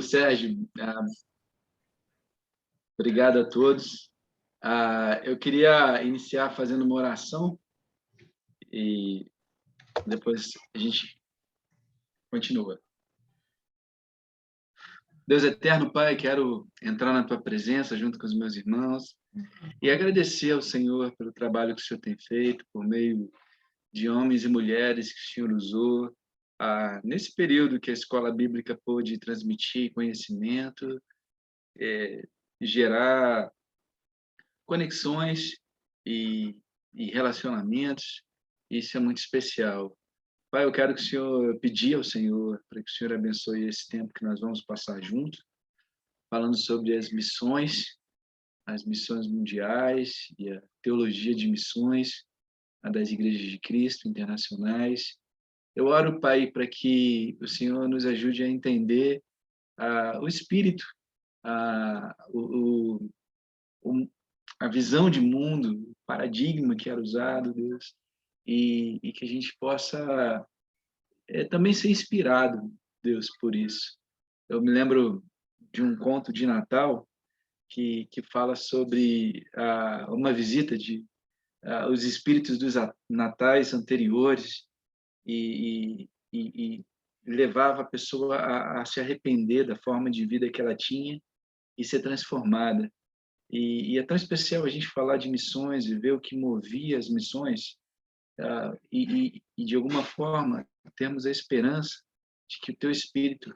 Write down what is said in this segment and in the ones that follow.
Sérgio, obrigado a todos. Eu queria iniciar fazendo uma oração e depois a gente continua. Deus eterno, Pai, quero entrar na Tua presença junto com os meus irmãos e agradecer ao Senhor pelo trabalho que o Senhor tem feito por meio de homens e mulheres que o Senhor usou nesse período que a escola bíblica pôde transmitir conhecimento, gerar conexões e relacionamentos. Isso é muito especial. Pai, eu quero que o Senhor pedir ao Senhor para que o Senhor abençoe esse tempo que nós vamos passar juntos, falando sobre as missões mundiais e a teologia de missões das igrejas de Cristo internacionais. Eu oro, Pai, para que o Senhor nos ajude a entender o espírito, a visão de mundo, o paradigma que era usado, Deus, e que a gente possa também ser inspirado, Deus, por isso. Eu me lembro de um conto de Natal que fala sobre uma visita de os espíritos dos natais anteriores e levava a pessoa a se arrepender da forma de vida que ela tinha e ser transformada. E é tão especial a gente falar de missões e ver o que movia as missões, de alguma forma termos a esperança de que o teu espírito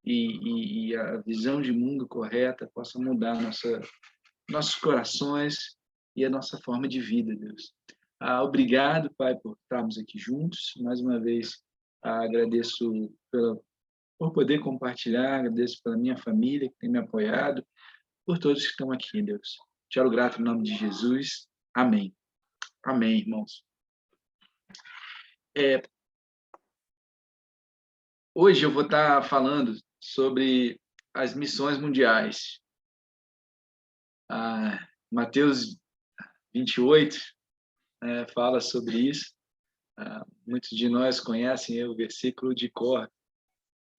e a visão de mundo correta possa mudar nossos corações e a nossa forma de vida, Deus. Obrigado, Pai, por estarmos aqui juntos. Mais uma vez, agradeço por poder compartilhar, agradeço pela minha família que tem me apoiado, por todos que estão aqui, Deus. Te oro grato em nome de Jesus. Amém. Amém, irmãos. Hoje eu vou estar falando sobre as missões mundiais. Mateus 28 fala sobre isso. Muitos de nós conhecem o versículo de cor,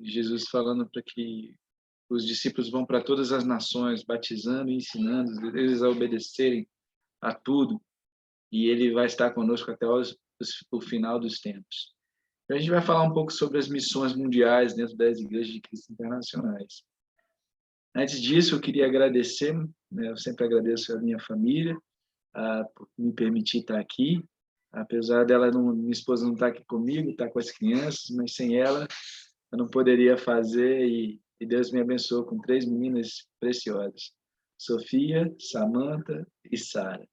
Jesus falando para que os discípulos vão para todas as nações, batizando e ensinando eles a obedecerem a tudo, e ele vai estar conosco até o final dos tempos. Então, a gente vai falar um pouco sobre as missões mundiais dentro das igrejas de Cristo internacionais. Antes disso, eu queria agradecer, eu sempre agradeço a minha família por me permitir estar aqui, apesar dela minha esposa não estar aqui comigo, está com as crianças, mas sem ela eu não poderia fazer, e Deus me abençoou com 3 meninas preciosas, Sofia, Samantha e Sara.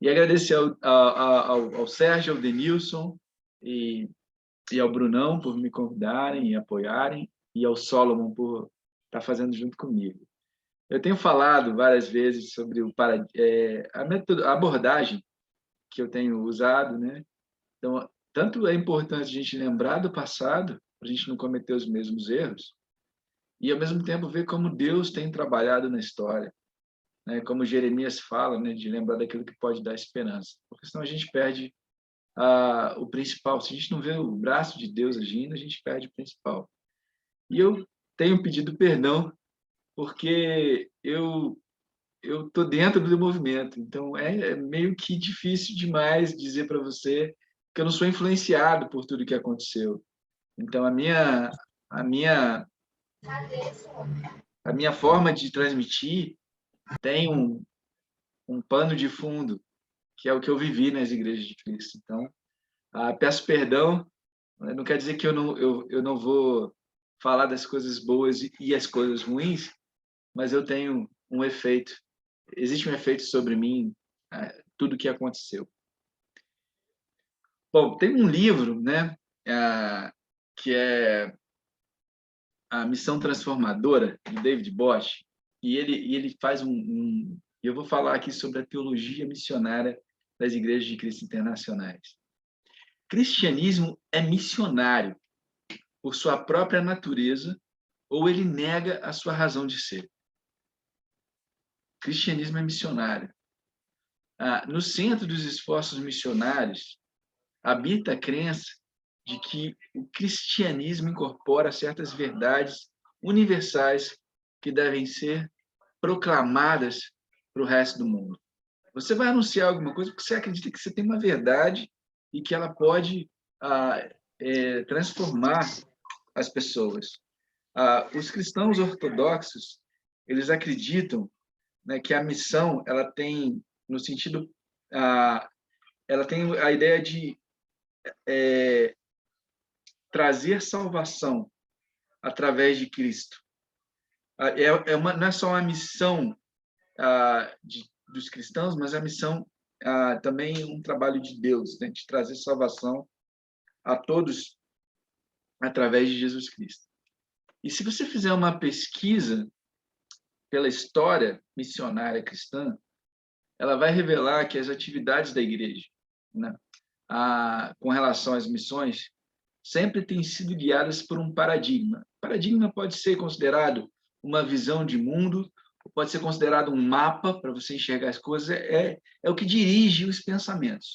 E agradecer ao Sérgio, ao Denilson e ao Brunão por me convidarem e apoiarem, e ao Solomon por estar fazendo junto comigo. Eu tenho falado várias vezes sobre a abordagem que eu tenho usado, né? Então, tanto é importante a gente lembrar do passado, para a gente não cometer os mesmos erros, e ao mesmo tempo ver como Deus tem trabalhado na história, né? Como Jeremias fala, né? De lembrar daquilo que pode dar esperança, porque senão a gente perde o principal. Se a gente não vê o braço de Deus agindo, a gente perde o principal. E eu tenho pedido perdão porque eu estou dentro do movimento, então é meio que difícil demais dizer para você que eu não sou influenciado por tudo que aconteceu. Então a minha forma de transmitir tem um pano de fundo, que é o que eu vivi nas igrejas de Cristo. Então peço perdão, não quer dizer que eu não vou falar das coisas boas e as coisas ruins, mas eu tenho um efeito. Existe um efeito sobre mim, tudo que aconteceu. Bom, tem um livro, né, que é A Missão Transformadora, de David Bosch, e ele faz eu vou falar aqui sobre a teologia missionária das igrejas de Cristo internacionais. Cristianismo é missionário por sua própria natureza ou ele nega a sua razão de ser? Cristianismo é missionário. No centro dos esforços missionários habita a crença de que o cristianismo incorpora certas verdades universais que devem ser proclamadas para o resto do mundo. Você vai anunciar alguma coisa porque você acredita que você tem uma verdade e que ela pode transformar as pessoas. Os cristãos ortodoxos, eles acreditam, né, que a missão ela tem no sentido ela tem a ideia de trazer salvação através de Cristo. Não é só uma missão dos cristãos, mas a missão também um trabalho de Deus, né, de trazer salvação a todos através de Jesus Cristo. E se você fizer uma pesquisa pela história missionária cristã, ela vai revelar que as atividades da igreja, né, com relação às missões, sempre têm sido guiadas por um paradigma. Paradigma pode ser considerado uma visão de mundo, pode ser considerado um mapa para você enxergar as coisas, é o que dirige os pensamentos.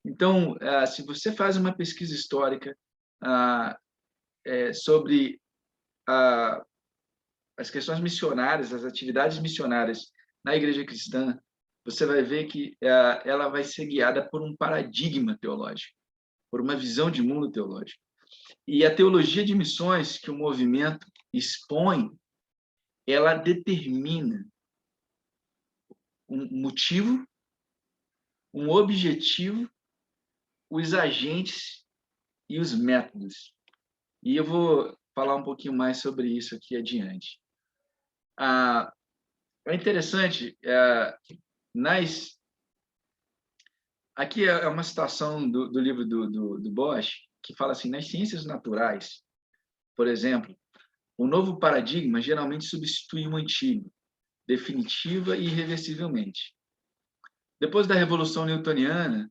Então, se você faz uma pesquisa histórica sobre as questões missionárias, as atividades missionárias na igreja cristã, você vai ver que ela vai ser guiada por um paradigma teológico, por uma visão de mundo teológico. E a teologia de missões que o movimento expõe, ela determina um motivo, um objetivo, os agentes e os métodos. E eu vou falar um pouquinho mais sobre isso aqui adiante. É interessante, aqui é uma citação do livro do Bosch, que fala assim, nas ciências naturais, por exemplo, o novo paradigma geralmente substitui o antigo, definitiva e irreversivelmente. Depois da Revolução Newtoniana,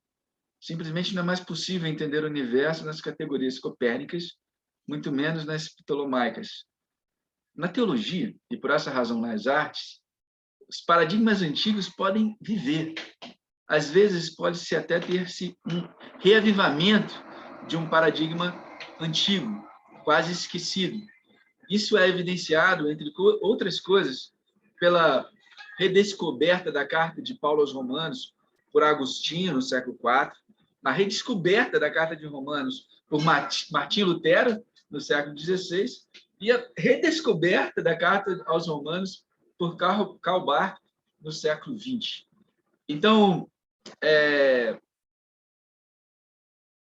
simplesmente não é mais possível entender o universo nas categorias copérnicas, muito menos nas ptolomaicas. Na teologia, e por essa razão nas artes, os paradigmas antigos podem viver. Às vezes, pode-se até ter-se um reavivamento de um paradigma antigo, quase esquecido. Isso é evidenciado, entre outras coisas, pela redescoberta da carta de Paulo aos Romanos por Agostinho, no século IV, a redescoberta da carta de Romanos por Martim Lutero, no século XVI, e a redescoberta da carta aos Romanos por Karl Barth, no século XX. Então,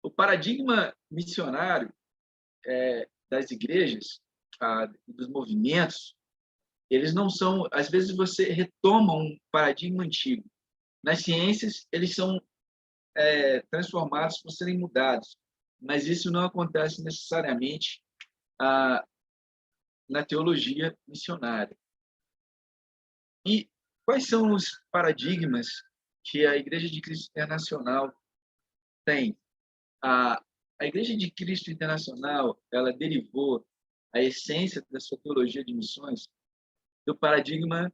o paradigma missionário das igrejas, dos movimentos, eles não são... Às vezes, você retoma um paradigma antigo. Nas ciências, eles são transformados por serem mudados, mas isso não acontece necessariamente na teologia missionária. E quais são os paradigmas que a Igreja de Cristo Internacional tem? A Igreja de Cristo Internacional, ela derivou a essência da sua teologia de missões do paradigma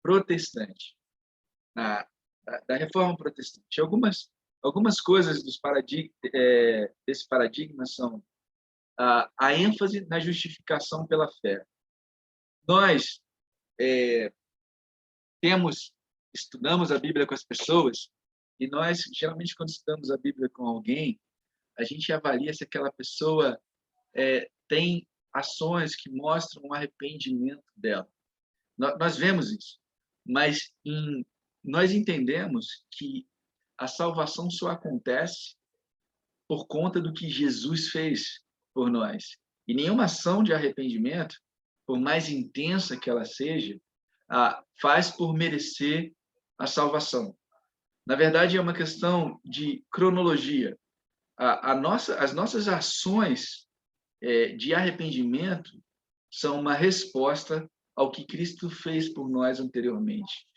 protestante, da reforma protestante. Algumas coisas desse paradigma são a ênfase na justificação pela fé. Nós estudamos a Bíblia com as pessoas e nós, geralmente, quando estudamos a Bíblia com alguém, a gente avalia se aquela pessoa tem ações que mostram o arrependimento dela. Nós vemos isso, mas nós entendemos que a salvação só acontece por conta do que Jesus fez por nós. E nenhuma ação de arrependimento, por mais intensa que ela seja, faz por merecer a salvação. Na verdade, é uma questão de cronologia. As nossas ações de arrependimento são uma resposta ao que Cristo fez por nós anteriormente.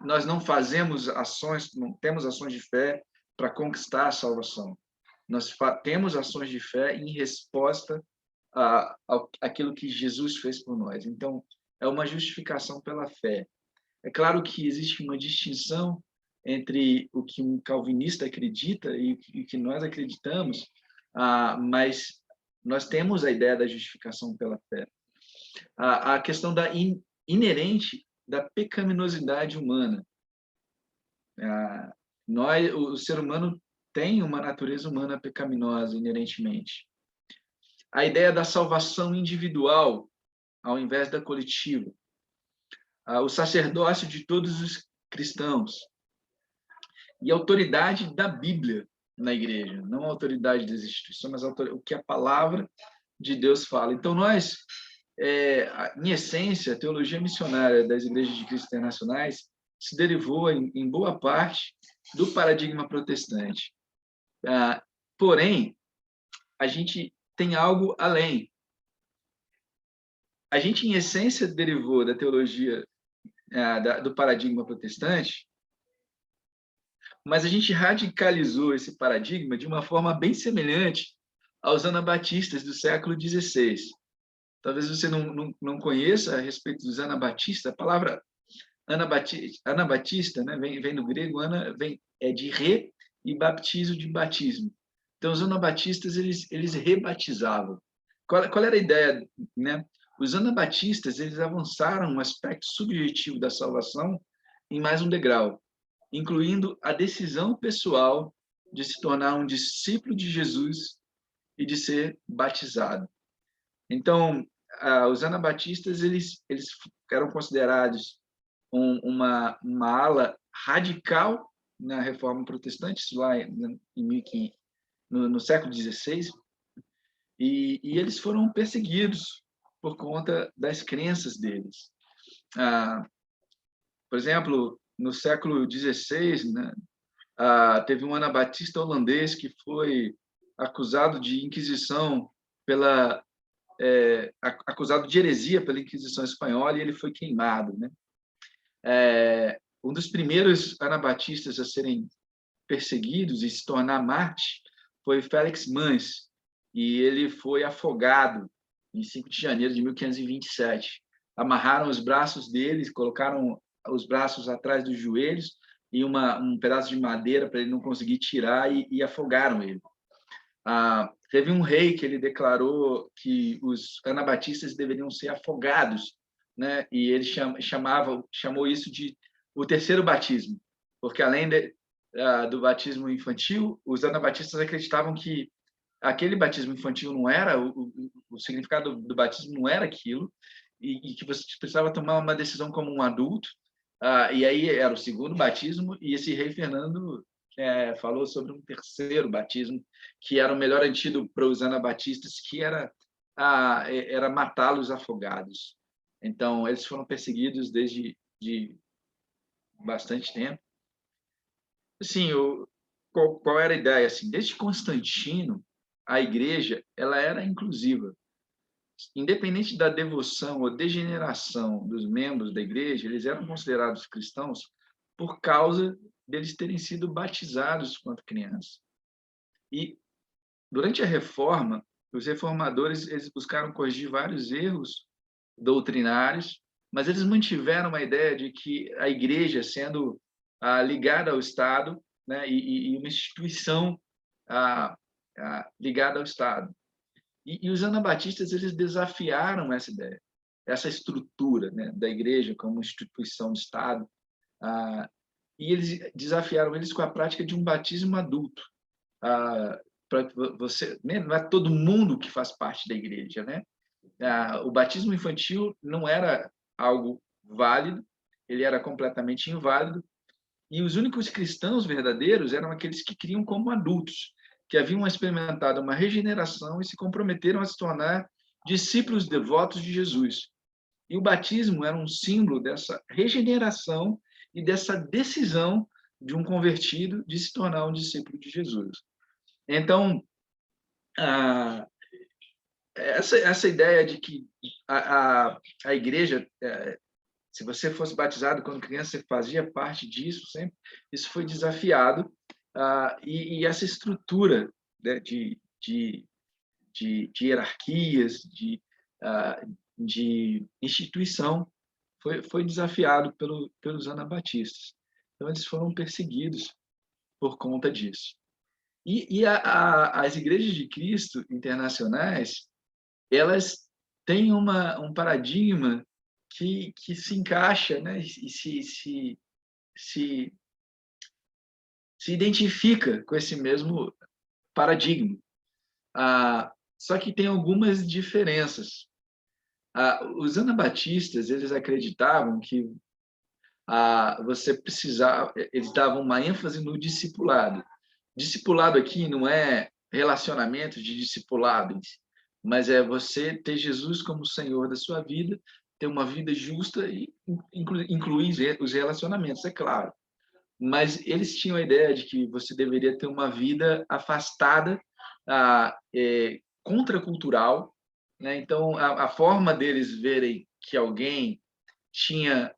Nós não fazemos ações, não temos ações de fé para conquistar a salvação. Nós temos ações de fé em resposta àquilo que Jesus fez por nós. Então, é uma justificação pela fé. É claro que existe uma distinção entre o que um calvinista acredita e o que nós acreditamos, mas nós temos a ideia da justificação pela fé. A questão da inerente da pecaminosidade humana. O ser humano tem uma natureza humana pecaminosa inerentemente. A ideia da salvação individual ao invés da coletiva. O sacerdócio de todos os cristãos. E a autoridade da Bíblia na igreja, não a autoridade das instituições, mas o que a palavra de Deus fala. Então, nós, em essência, a teologia missionária das igrejas de Cristo internacionais se derivou, em boa parte, do paradigma protestante. Porém, a gente tem algo além. A gente, em essência, derivou da teologia do paradigma protestante, mas a gente radicalizou esse paradigma de uma forma bem semelhante aos anabatistas do século XVI. Talvez você não conheça a respeito dos anabatistas. A palavra anabatista, né, vem do grego, é de re e baptizo de batismo. Então, os anabatistas, eles rebatizavam. Qual era a ideia? Né? Os anabatistas, eles avançaram um aspecto subjetivo da salvação em mais um degrau, incluindo a decisão pessoal de se tornar um discípulo de Jesus e de ser batizado. Então, os anabatistas, eles eram considerados uma ala radical na Reforma Protestante, isso lá no século XVI, e eles foram perseguidos por conta das crenças deles. Por exemplo, no século XVI, né, teve um anabatista holandês que foi acusado de inquisição acusado de heresia pela Inquisição espanhola, e ele foi queimado, né? Um dos primeiros anabatistas a serem perseguidos e se tornar mártir foi Félix Mans, e ele foi afogado em 5 de janeiro de 1527. Amarraram os braços dele, colocaram os braços atrás dos joelhos e um pedaço de madeira para ele não conseguir tirar, e afogaram ele. Teve um rei que ele declarou que os anabatistas deveriam ser afogados, né? E ele chamou isso de o terceiro batismo, porque além do batismo infantil, os anabatistas acreditavam que aquele batismo infantil não era o significado do batismo não era aquilo, e que você precisava tomar uma decisão como um adulto. E aí era o segundo batismo, e esse rei Fernando falou sobre um terceiro batismo, que era o melhor antídoto para os anabatistas, que era matá-los afogados. Então, eles foram perseguidos desde bastante tempo. Assim, qual era a ideia? Assim, desde Constantino, a igreja ela era inclusiva. Independente da devoção ou degeneração dos membros da igreja, eles eram considerados cristãos por causa deles terem sido batizados quando crianças. E, durante a Reforma, os reformadores eles buscaram corrigir vários erros doutrinários, mas eles mantiveram a ideia de que a igreja, sendo ligada ao Estado, né, e uma instituição ligada ao Estado. E os anabatistas eles desafiaram essa ideia, essa estrutura, né, da igreja como instituição de Estado, e eles desafiaram eles com a prática de um batismo adulto. Para você, né, não é todo mundo que faz parte da igreja, né? O batismo infantil não era algo válido, ele era completamente inválido, e os únicos cristãos verdadeiros eram aqueles que criam como adultos, que haviam experimentado uma regeneração e se comprometeram a se tornar discípulos devotos de Jesus. E o batismo era um símbolo dessa regeneração e dessa decisão de um convertido de se tornar um discípulo de Jesus. Então, essa ideia de que a igreja, se você fosse batizado quando criança, você fazia parte disso sempre, isso foi desafiado, e essa estrutura, né, de hierarquias, de instituição, foi desafiado pelos anabatistas. Então, eles foram perseguidos por conta disso. E as igrejas de Cristo internacionais, elas têm um paradigma que se encaixa, né, e se identifica com esse mesmo paradigma. Só que tem algumas diferenças. Os anabatistas, eles acreditavam que você precisava, eles davam uma ênfase no discipulado. Discipulado aqui não é relacionamento de discipulado, mas é você ter Jesus como Senhor da sua vida, ter uma vida justa e incluir os relacionamentos, é claro. Mas eles tinham a ideia de que você deveria ter uma vida afastada, contracultural, né? Então, a forma deles verem que alguém tinha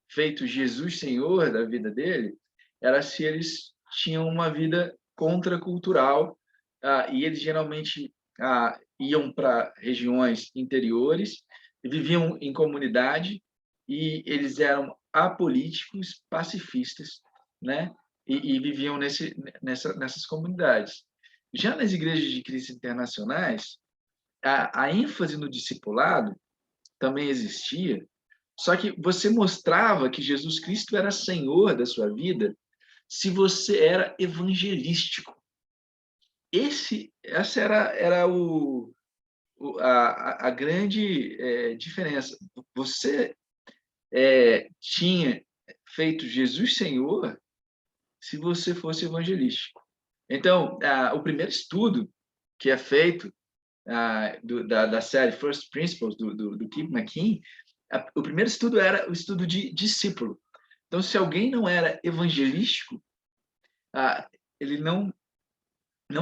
feito Jesus Senhor da vida dele era se eles tinham uma vida contracultural, e eles geralmente iam para regiões interiores, viviam em comunidade, e eles eram apolíticos, pacifistas, né? E viviam nessas comunidades. Já nas igrejas de Cristo internacionais, a ênfase no discipulado também existia, só que você mostrava que Jesus Cristo era Senhor da sua vida se você era evangelístico. Essa era a grande diferença. Você tinha feito Jesus Senhor se você fosse evangelístico. Então, o primeiro estudo que é feito da série First Principles, do Keith McKean, o primeiro estudo era o estudo de discípulo. Então, se alguém não era evangelístico, ele não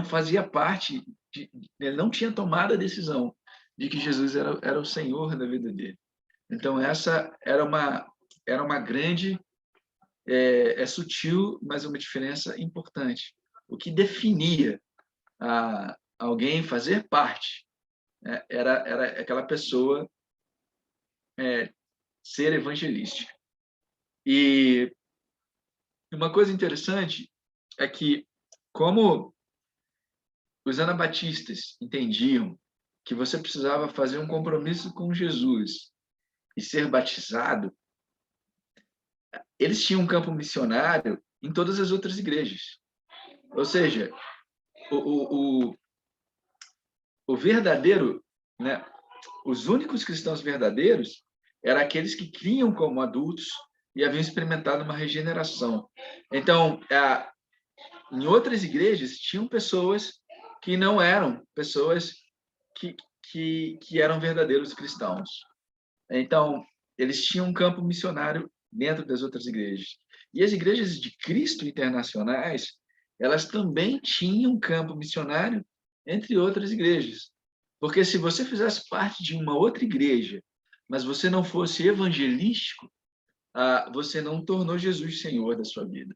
fazia parte, ele não tinha tomado a decisão de que Jesus era o Senhor da vida dele. Então, essa era uma grande, sutil, mas uma diferença importante. O que definia alguém fazer parte, né, era aquela pessoa ser evangelística. E uma coisa interessante é que, como os anabatistas entendiam que você precisava fazer um compromisso com Jesus e ser batizado, eles tinham um campo missionário em todas as outras igrejas. Ou seja, o verdadeiro, né, os únicos cristãos verdadeiros eram aqueles que criam como adultos e haviam experimentado uma regeneração. Então, em outras igrejas, tinham pessoas que não eram pessoas que eram verdadeiros cristãos. Então, eles tinham um campo missionário dentro das outras igrejas. E as igrejas de Cristo internacionais, elas também tinham um campo missionário entre outras igrejas. Porque se você fizesse parte de uma outra igreja, mas você não fosse evangelístico, você não tornou Jesus Senhor da sua vida.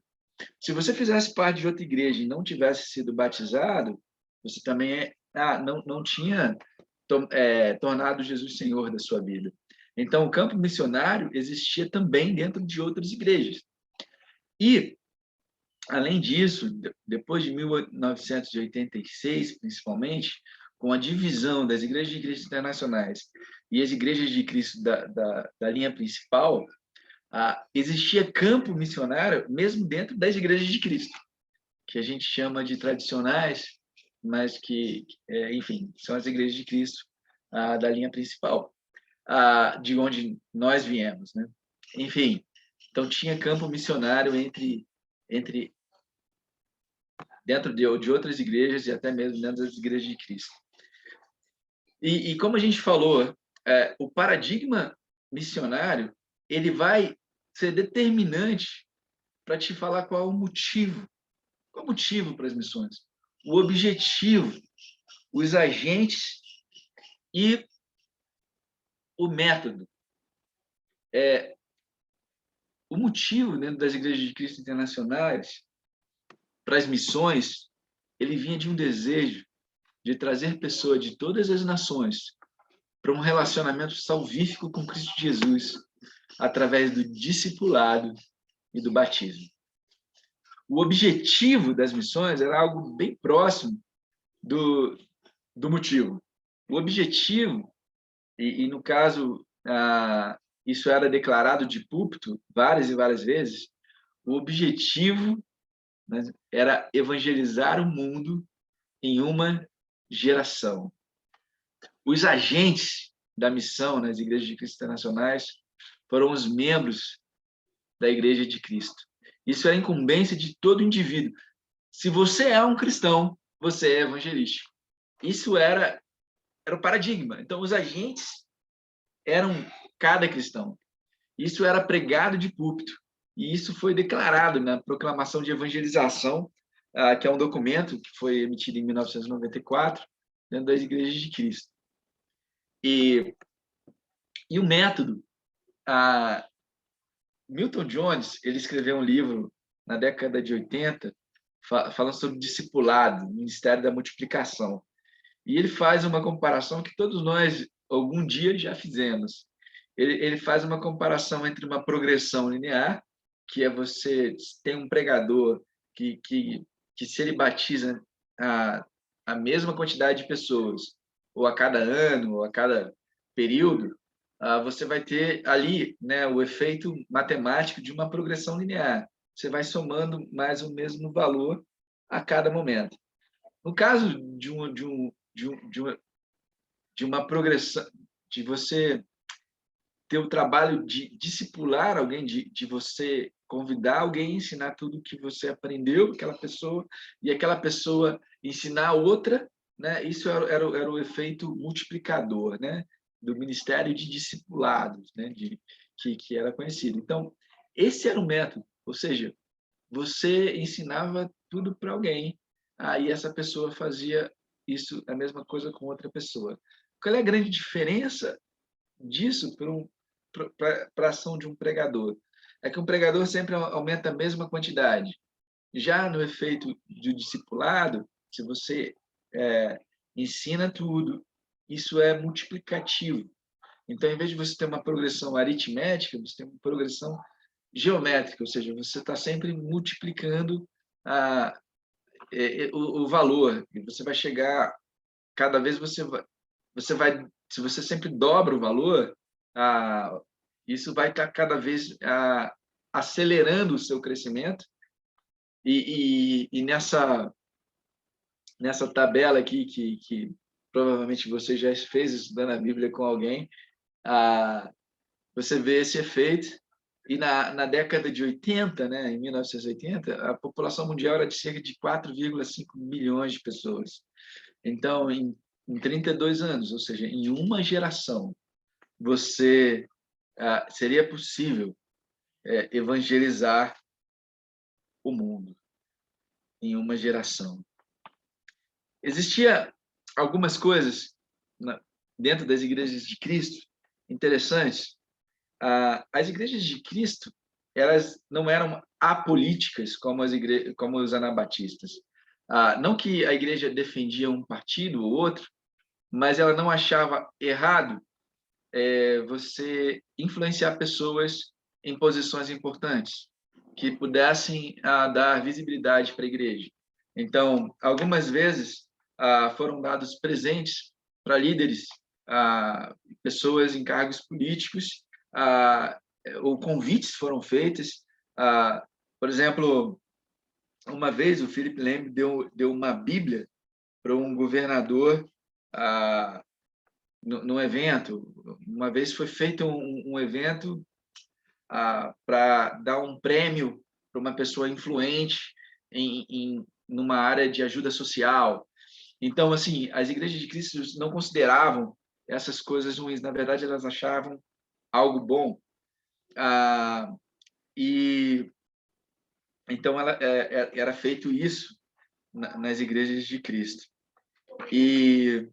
Se você fizesse parte de outra igreja e não tivesse sido batizado, você também não tinha tornado Jesus Senhor da sua vida. Então, o campo missionário existia também dentro de outras igrejas. E, além disso, depois de 1986, principalmente, com a divisão das igrejas de Cristo internacionais e as igrejas de Cristo da linha principal, existia campo missionário mesmo dentro das igrejas de Cristo, que a gente chama de tradicionais, mas que, enfim, são as igrejas de Cristo da linha principal, de onde nós viemos, né? Enfim, então tinha campo missionário dentro de outras igrejas e até mesmo dentro das igrejas de Cristo. E como a gente falou, o paradigma missionário ele vai ser determinante para te falar qual é o motivo. Qual é o motivo para as missões? O objetivo, os agentes e o método. O motivo dentro das igrejas de Cristo internacionais para as missões, ele vinha de um desejo de trazer pessoas de todas as nações para um relacionamento salvífico com Cristo Jesus, através do discipulado e do batismo. o objetivo das missões era algo bem próximo do motivo. O objetivo, e no caso, isso era declarado de púlpito várias e várias vezes, o objetivo, né, era evangelizar o mundo em uma geração. Os agentes da missão nas igrejas de Cristo internacionais foram os membros da Igreja de Cristo. Isso é a incumbência de todo indivíduo. Se você é um cristão, você é evangelístico. Isso era o paradigma. Então, os agentes eram cada cristão. Isso era pregado de púlpito. E isso foi declarado na Proclamação de Evangelização, que é um documento que foi emitido em 1994, dentro das Igrejas de Cristo. E o método, Milton Jones, ele escreveu um livro na década de 80, falando sobre discipulado, Ministério da Multiplicação. E ele faz uma comparação que todos nós, algum dia, já fizemos. Ele faz uma comparação entre uma progressão linear, que é você tem um pregador que se ele batiza a mesma quantidade de pessoas, ou a cada ano, ou a cada período, você vai ter ali, né, o efeito matemático de uma progressão linear. Você vai somando mais o mesmo valor a cada momento. No caso de uma progressão, de você ter o trabalho de discipular alguém, de você convidar alguém, ensinar tudo o que você aprendeu com aquela pessoa, e aquela pessoa ensinar outra, né? Isso era o efeito multiplicador, né? Do Ministério de Discipulados, né? Que era conhecido. Então, esse era o método, ou seja, você ensinava tudo para alguém, aí essa pessoa fazia isso, a mesma coisa com outra pessoa. Qual é a grande diferença disso para a ação de um pregador? É que um pregador sempre aumenta a mesma quantidade. Já no efeito do discipulado, se você ensina tudo, isso é multiplicativo. Então, em vez de você ter uma progressão aritmética, você tem uma progressão geométrica, ou seja, você está sempre multiplicando o valor, e você vai chegar, cada vez você vai, se você sempre dobra o valor, isso vai estar cada vez acelerando o seu crescimento, e nessa tabela aqui, que provavelmente você já fez estudando a Bíblia com alguém, você vê esse efeito. E na década de 80, né, em 1980, a população mundial era de cerca de 4,5 milhões de pessoas. Então, em 32 anos, ou seja, em uma geração, seria possível evangelizar o mundo em uma geração. Existia algumas coisas dentro das igrejas de Cristo interessantes. As igrejas de Cristo, elas não eram apolíticas como os anabatistas. Não que a igreja defendia um partido ou outro, mas ela não achava errado você influenciar pessoas em posições importantes que pudessem dar visibilidade para a igreja. Então, algumas vezes foram dados presentes para líderes, pessoas em cargos políticos, ou convites foram feitos. Por exemplo, uma vez o Philip Lamb deu uma Bíblia para um governador num evento. Uma vez foi feito um evento para dar um prêmio para uma pessoa influente numa área de ajuda social. Então, assim, as igrejas de Cristo não consideravam essas coisas ruins. Na verdade, elas achavam algo bom. E então era feito isso nas igrejas de Cristo. E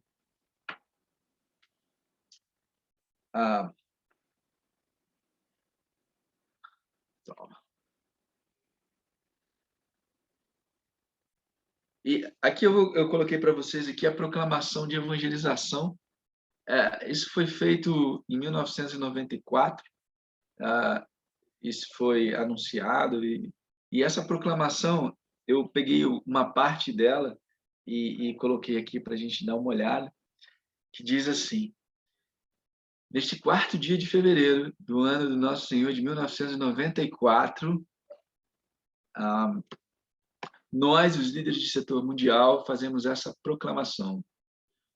aqui eu coloquei para vocês aqui a proclamação de evangelização. Isso foi feito em 1994. Isso foi anunciado e E essa proclamação, eu peguei uma parte dela e coloquei aqui para a gente dar uma olhada, que diz assim: neste quarto dia de fevereiro do ano do Nosso Senhor de 1994, nós, os líderes de setor mundial, fazemos essa proclamação.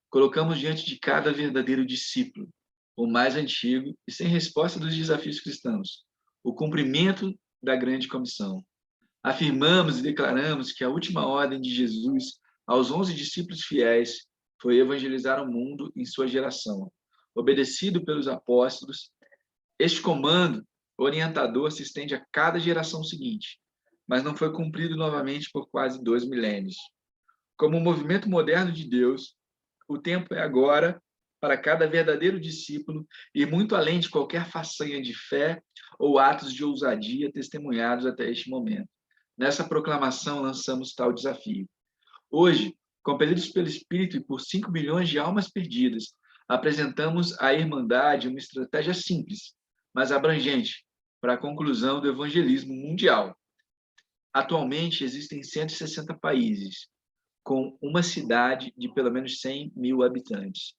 Colocamos diante de cada verdadeiro discípulo, o mais antigo e sem resposta dos desafios cristãos, o cumprimento da grande comissão. Afirmamos e declaramos que a última ordem de Jesus aos 11 discípulos fiéis foi evangelizar o mundo em sua geração. Obedecido pelos apóstolos, este comando orientador se estende a cada geração seguinte, mas não foi cumprido novamente por quase 2 milênios. Como um movimento moderno de Deus, o tempo é agora para cada verdadeiro discípulo ir muito além de qualquer façanha de fé ou atos de ousadia testemunhados até este momento. Nessa proclamação, lançamos tal desafio. Hoje, compelidos pelo Espírito e por 5 milhões de almas perdidas, apresentamos à Irmandade uma estratégia simples, mas abrangente, para a conclusão do evangelismo mundial. Atualmente, existem 160 países, com uma cidade de pelo menos 100 mil habitantes.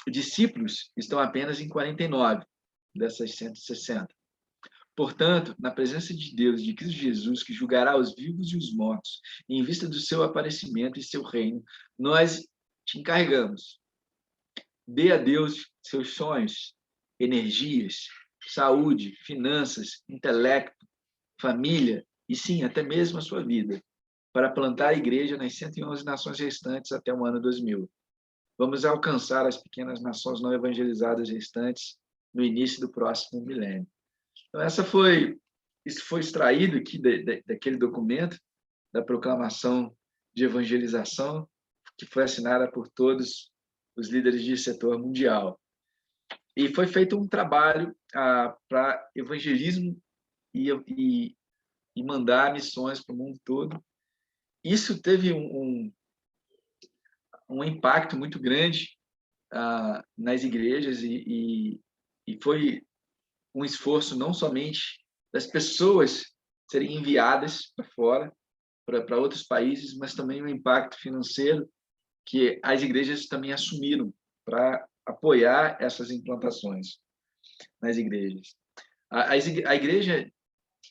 Os discípulos estão apenas em 49 dessas 160. Portanto, na presença de Deus, de Cristo Jesus, que julgará os vivos e os mortos, e em vista do seu aparecimento e seu reino, nós te encarregamos. Dê a Deus seus sonhos, energias, saúde, finanças, intelecto, família e, sim, até mesmo a sua vida, para plantar a igreja nas 111 nações restantes até o ano 2000. Vamos alcançar as pequenas nações não evangelizadas restantes no início do próximo milênio. Então, isso foi extraído aqui daquele documento, da proclamação de evangelização, que foi assinada por todos os líderes de setor mundial. E foi feito um trabalho para evangelismo e mandar missões para o mundo todo. Isso teve um impacto muito grande nas igrejas e foi um esforço não somente das pessoas serem enviadas para fora, para outros países, mas também um impacto financeiro que as igrejas também assumiram para apoiar essas implantações nas igrejas. A igreja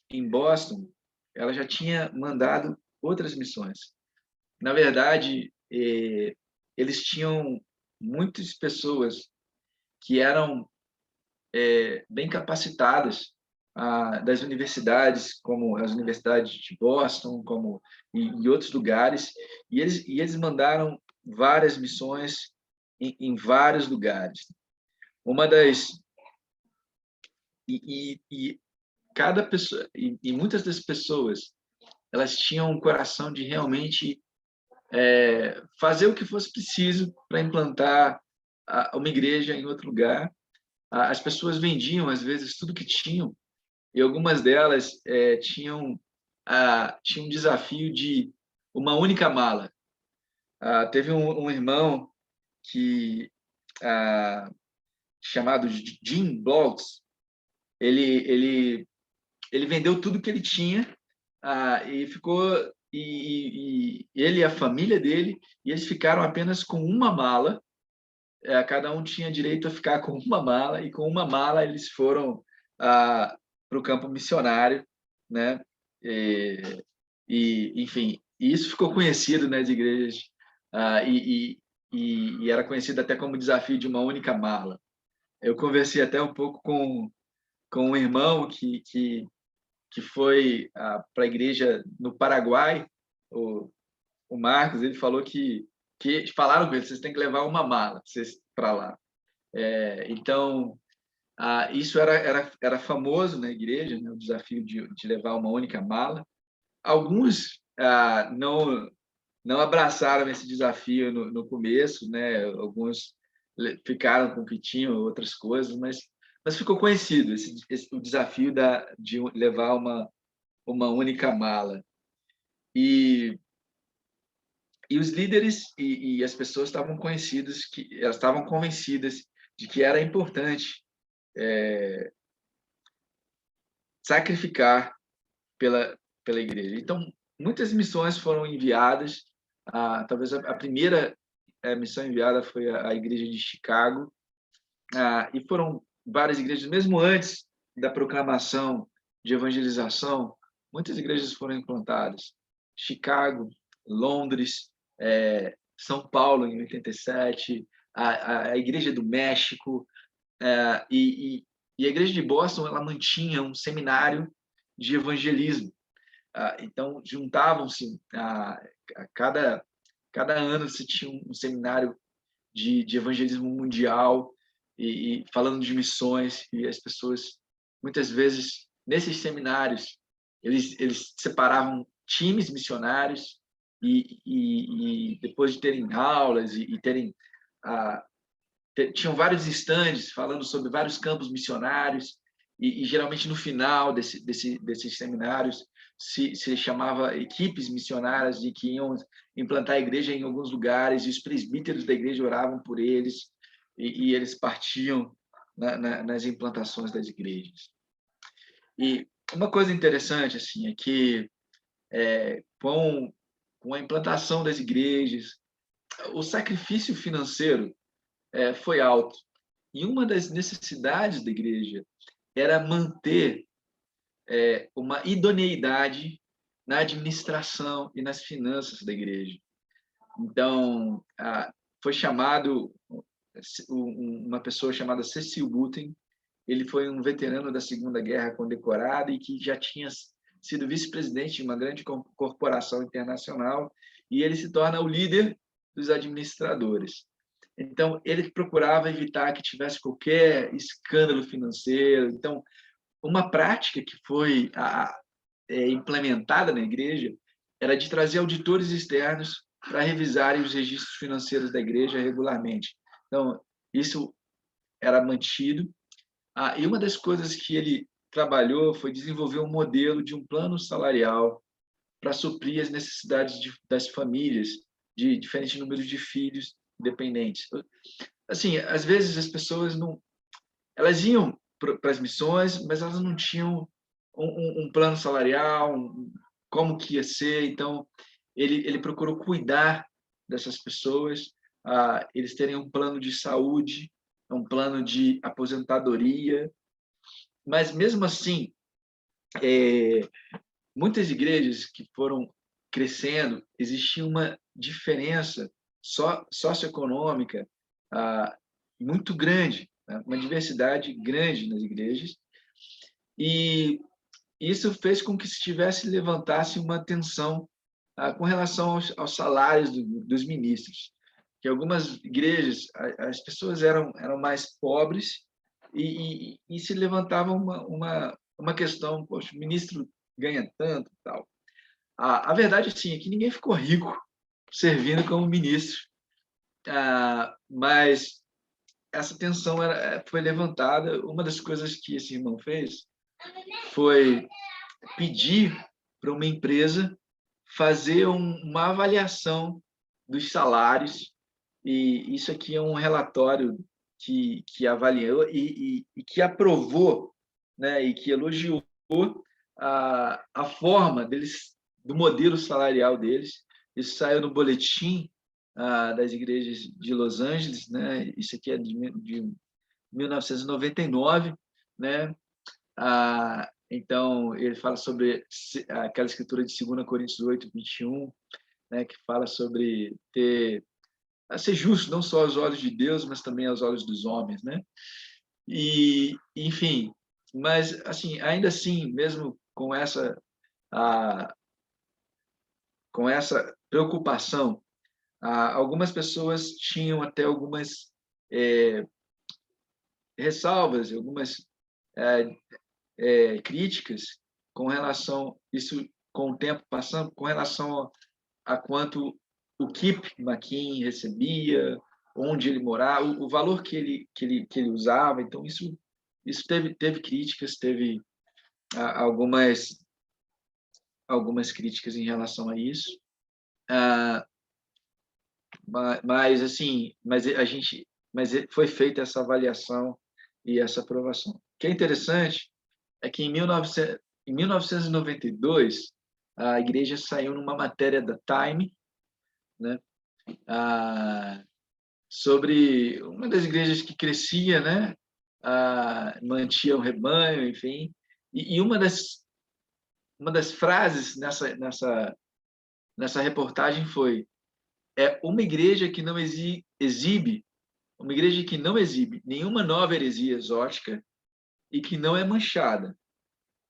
em Boston, ela já tinha mandado outras missões. Na verdade, eles tinham muitas pessoas que eram bem capacitadas das universidades, como as universidades de Boston, como em outros lugares, e eles mandaram várias missões em vários lugares. Uma das e cada pessoa e muitas das pessoas, elas tinham um coração de realmente fazer o que fosse preciso para implantar uma igreja em outro lugar. As pessoas vendiam às vezes tudo que tinham, e algumas delas tinham um desafio de uma única mala. Teve um irmão que chamado Jim Bloggs, ele vendeu tudo que ele tinha e ficou e ele e a família dele, e eles ficaram apenas com uma mala. Cada um tinha direito a ficar com uma mala, e com uma mala eles foram para o campo missionário, né? Enfim, isso ficou conhecido nas igrejas e era conhecido até como desafio de uma única mala. Eu conversei até um pouco com um irmão que foi para a igreja no Paraguai, o Marcos. Ele falou que falaram com ele: vocês têm que levar uma mala para lá. Então, isso era famoso na igreja, né, o desafio de levar uma única mala. Alguns não abraçaram esse desafio no começo, né? Alguns ficaram com o que tinham, outras coisas, mas ficou conhecido o desafio de levar uma única mala. E os líderes e as pessoas estavam elas estavam convencidas de que era importante sacrificar pela igreja. Então, muitas missões foram enviadas. Talvez a primeira missão enviada foi a igreja de Chicago, e foram várias igrejas, mesmo antes da proclamação de evangelização, muitas igrejas foram implantadas. Chicago, Londres, São Paulo, em 87, a Igreja do México, e a Igreja de Boston, ela mantinha um seminário de evangelismo. Então, juntavam-se, cada ano se tinha um seminário de evangelismo mundial, e falando de missões, e as pessoas, muitas vezes, nesses seminários, eles separavam times missionários, e depois de terem aulas e terem tinham vários estandes falando sobre vários campos missionários, e geralmente no final desses seminários se chamava equipes missionárias de que iam implantar a igreja em alguns lugares, e os presbíteros da igreja oravam por eles, e eles partiam nas implantações das igrejas. E uma coisa interessante assim é que com a implantação das igrejas, o sacrifício financeiro foi alto. E uma das necessidades da igreja era manter uma idoneidade na administração e nas finanças da igreja. Então, foi chamado uma pessoa chamada Cecil Button. Ele foi um veterano da Segunda Guerra condecorado e que já tinha sido vice-presidente de uma grande corporação internacional, e ele se torna o líder dos administradores. Então, ele procurava evitar que tivesse qualquer escândalo financeiro. Então, uma prática que foi implementada na igreja era de trazer auditores externos para revisarem os registros financeiros da igreja regularmente. Então, isso era mantido. E uma das coisas que ele trabalhou foi desenvolver um modelo de um plano salarial para suprir as necessidades das famílias de diferentes números de filhos dependentes. Assim, às vezes as pessoas elas iam para as missões, mas elas não tinham um plano salarial, como que ia ser. Então, ele procurou cuidar dessas pessoas, eles terem um plano de saúde, um plano de aposentadoria. Mas, mesmo assim, muitas igrejas que foram crescendo, existia uma diferença socioeconômica muito grande, né? Uma diversidade grande nas igrejas, e isso fez com que levantasse uma tensão com relação aos salários dos ministros, que algumas igrejas as pessoas eram mais pobres, e se levantava uma questão: poxa, o ministro ganha tanto, tal. A verdade, sim, é que ninguém ficou rico servindo como ministro, mas essa tensão foi levantada. Uma das coisas que esse irmão fez foi pedir para uma empresa fazer uma avaliação dos salários, e isso aqui é um relatório que avaliou e que aprovou, né, e que elogiou a forma deles, do modelo salarial deles. Isso saiu no boletim das igrejas de Los Angeles, né? Isso aqui é de 1999, né? Então, ele fala sobre aquela escritura de 2 Coríntios 8, 21, né, que fala sobre ser justo não só aos olhos de Deus, mas também aos olhos dos homens, né? E, enfim, mas assim, ainda assim, mesmo com essa preocupação, algumas pessoas tinham até algumas ressalvas, algumas críticas com relação isso, com o tempo passando, com relação a quanto o Kip McKean recebia, onde ele morava, o valor que ele usava. Então, isso teve críticas, teve algumas críticas em relação a isso. Mas assim, mas foi feita essa avaliação e essa aprovação. O que é interessante é que em 1992 a igreja saiu numa matéria da Time, né, ah, sobre uma das igrejas que crescia, né, mantinha o rebanho, enfim, e uma das frases nessa reportagem foi: é uma igreja que não exibe nenhuma nova heresia exótica e que não é manchada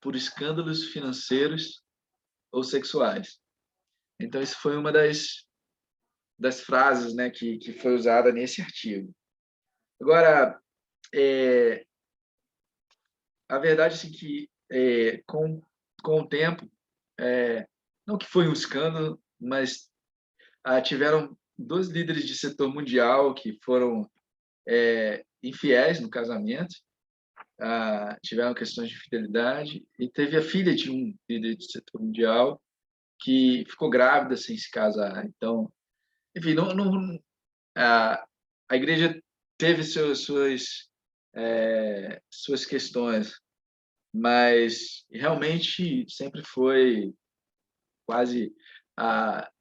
por escândalos financeiros ou sexuais. Então, isso foi uma das frases, né, que foi usada nesse artigo. Agora, a verdade é assim, que com o tempo, não que foi um escândalo, mas tiveram dois líderes de setor mundial que foram infiéis no casamento, tiveram questões de fidelidade, e teve a filha de um líder de setor mundial que ficou grávida sem se casar. Então, enfim, a, a igreja teve suas questões, mas realmente sempre foi quase a,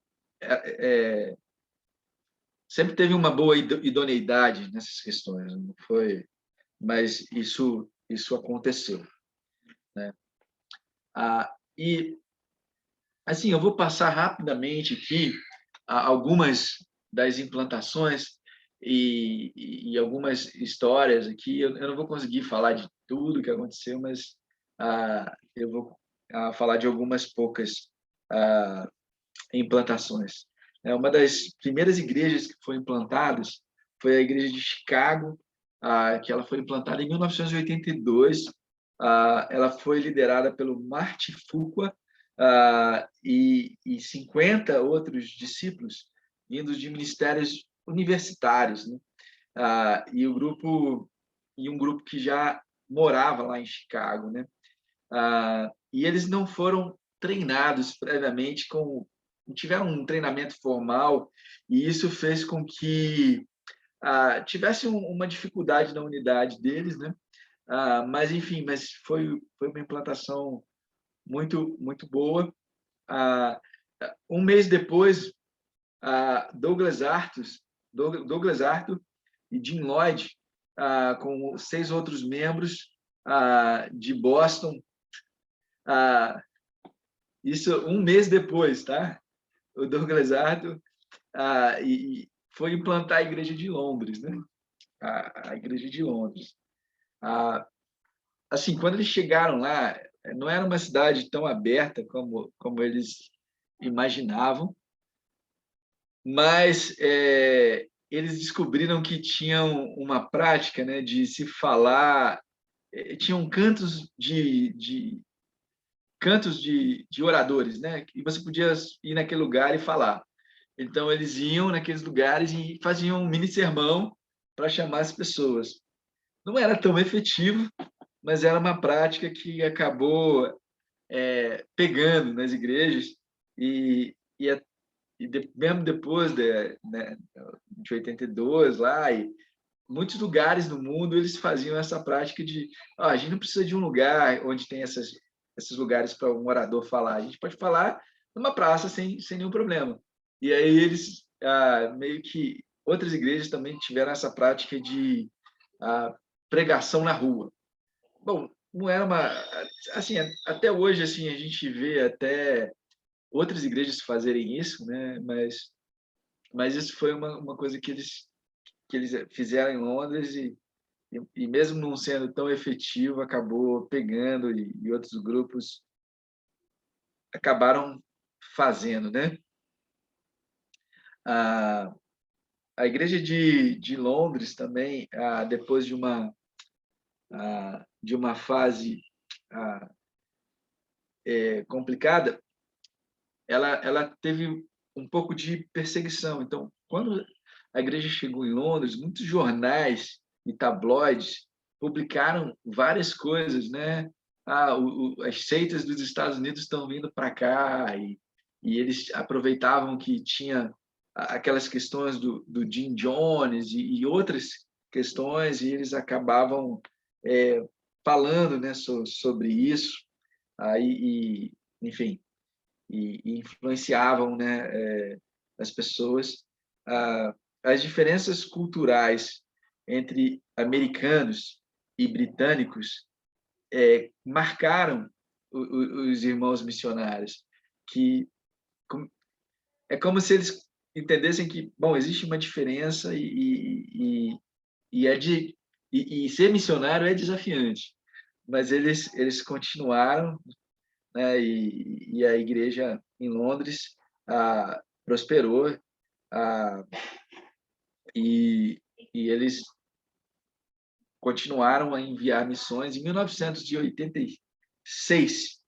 sempre teve uma boa idoneidade nessas questões, não foi, mas isso aconteceu, né? E assim, eu vou passar rapidamente aqui algumas das implantações e algumas histórias aqui. Eu não vou conseguir falar de tudo que aconteceu, mas eu vou falar de algumas poucas implantações. Uma das primeiras igrejas que foram implantadas foi a igreja de Chicago, que ela foi implantada em 1982. Ela foi liderada pelo Marty Fuqua e 50 outros discípulos vindos de ministérios universitários, né? E um grupo que já morava lá em Chicago, né? E eles não foram treinados previamente, tiveram um treinamento formal, e isso fez com que tivesse uma dificuldade na unidade deles, né? Mas enfim, foi uma implantação muito muito boa. Um mês depois, Douglas Arthur e Jim Lloyd, com 6 outros membros de Boston, isso um mês depois, tá? O Douglas Arthur e foi implantar a igreja de Londres, né? A igreja de Londres. Assim, quando eles chegaram lá, não era uma cidade tão aberta como eles imaginavam, mas eles descobriram que tinham uma prática, né, de se falar, tinham cantos de oradores, né, e você podia ir naquele lugar e falar. Então eles iam naqueles lugares e faziam um mini sermão para chamar as pessoas. Não era tão efetivo, mas era uma prática que acabou pegando nas igrejas mesmo depois né, de 82 lá, e muitos lugares no mundo eles faziam essa prática de a gente não precisa de um lugar onde tem esses lugares para um orador falar, a gente pode falar numa praça sem nenhum problema. E aí eles meio que outras igrejas também tiveram essa prática de pregação na rua. Bom, não era uma assim, até hoje assim a gente vê até outras igrejas fazerem isso, né? Mas isso foi uma coisa que eles fizeram em Londres e mesmo não sendo tão efetivo, acabou pegando e outros grupos acabaram fazendo, né? A, a igreja de Londres também, depois de uma fase complicada, ela teve um pouco de perseguição. Então, quando a igreja chegou em Londres, muitos jornais e tabloides publicaram várias coisas, né? As seitas dos Estados Unidos estão vindo para cá e eles aproveitavam que tinha aquelas questões do Jim Jones e outras questões e eles acabavam falando, né, sobre isso. Enfim, e influenciavam, né, as pessoas. As diferenças culturais entre americanos e britânicos marcaram os irmãos missionários, que é como se eles entendessem que, bom, existe uma diferença e é de e ser missionário é desafiante, mas eles continuaram, né, e a igreja em Londres prosperou, ah, e, e eles continuaram a enviar missões. Em 1986,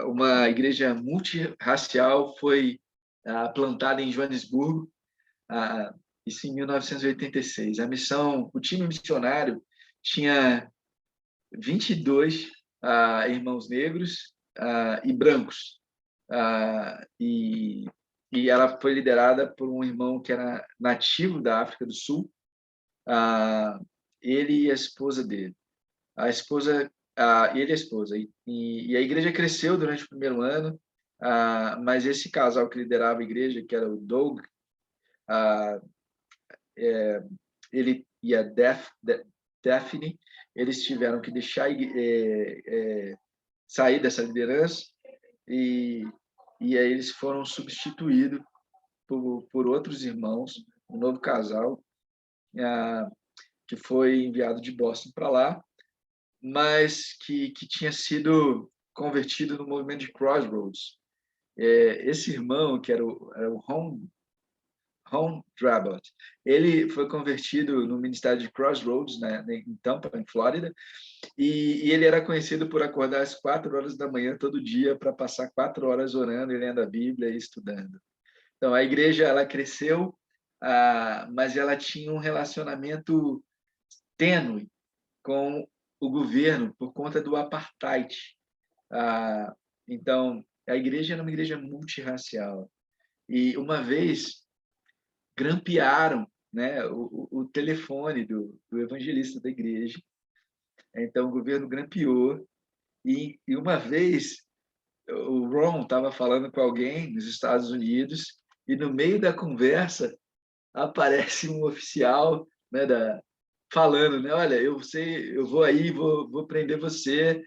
uma igreja multirracial foi plantada em Joanesburgo, isso em 1986. A missão, o time missionário tinha 22 irmãos negros e brancos, e ela foi liderada por um irmão que era nativo da África do Sul, ele e a esposa dele. A esposa, ele e a esposa. E a igreja cresceu durante o primeiro ano, mas esse casal que liderava a igreja, que era o Doug, ele e a Daphne, eles tiveram que deixar sair dessa liderança e aí eles foram substituídos por outros irmãos, um novo casal, que foi enviado de Boston para lá, mas que tinha sido convertido no movimento de Crossroads. Esse irmão, que era o Ron Drabot, ele foi convertido no ministério de Crossroads, né, em Tampa, em Flórida, e ele era conhecido por acordar às 4 horas da manhã todo dia para passar 4 horas orando e lendo a Bíblia e estudando. Então, a igreja ela cresceu, mas ela tinha um relacionamento tênue com o governo por conta do apartheid. Então, a igreja era uma igreja multirracial. E uma vez grampearam, né, o telefone do evangelista da igreja. Então, o governo grampeou. E uma vez o Ron estava falando com alguém nos Estados Unidos e no meio da conversa aparece um oficial, né, falando, né, olha, eu sei, eu vou aí, vou prender você,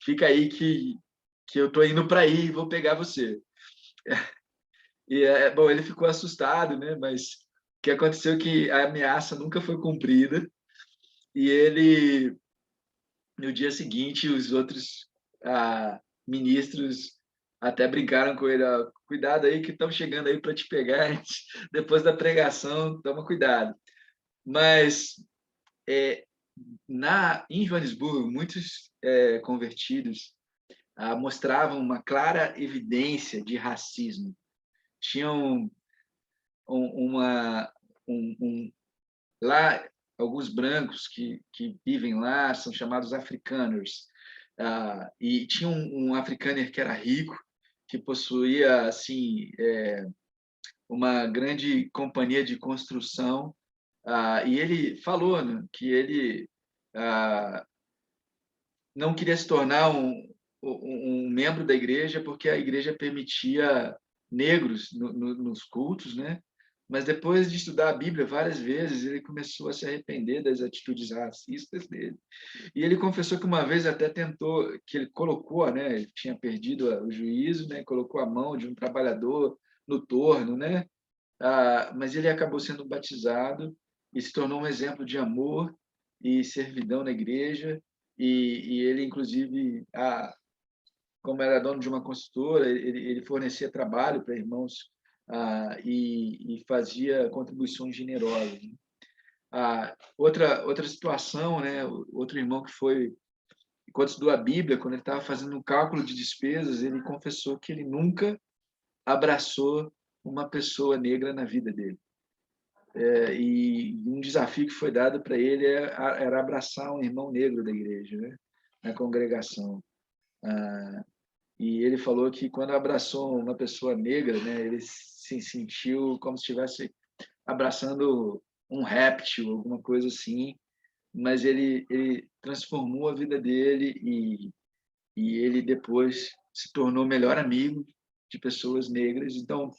fica aí que eu estou indo para aí, vou pegar você. E bom, ele ficou assustado, né, mas o que aconteceu é que a ameaça nunca foi cumprida e ele no dia seguinte os outros ministros até brincaram com ele, cuidado aí que estão chegando aí para te pegar depois da pregação, toma cuidado. Mas em Joanesburgo, muitos convertidos mostravam uma clara evidência de racismo. Tinham lá alguns brancos que vivem lá são chamados afrikaners, e tinha um afrikaner que era rico, que possuía assim uma grande companhia de construção, e ele falou, né, que ele não queria se tornar um membro da igreja porque a igreja permitia negros nos cultos, né? Mas depois de estudar a Bíblia várias vezes, ele começou a se arrepender das atitudes racistas dele. E ele confessou que uma vez até tentou, que ele colocou, né? Ele tinha perdido o juízo, né? Colocou a mão de um trabalhador no torno, né? Mas ele acabou sendo batizado e se tornou um exemplo de amor e servidão na igreja. E ele, inclusive, como era dono de uma consultora, ele fornecia trabalho para irmãos e fazia contribuições generosas. Outra situação, né? Outro irmão que foi, quando estudou a Bíblia, quando ele estava fazendo um cálculo de despesas, ele confessou que ele nunca abraçou uma pessoa negra na vida dele. E um desafio que foi dado para ele era abraçar um irmão negro da igreja, né? Na congregação. E ele falou que quando abraçou uma pessoa negra, né, ele se sentiu como se estivesse abraçando um réptil, alguma coisa assim, mas ele transformou a vida dele e ele depois se tornou melhor amigo de pessoas negras. Então,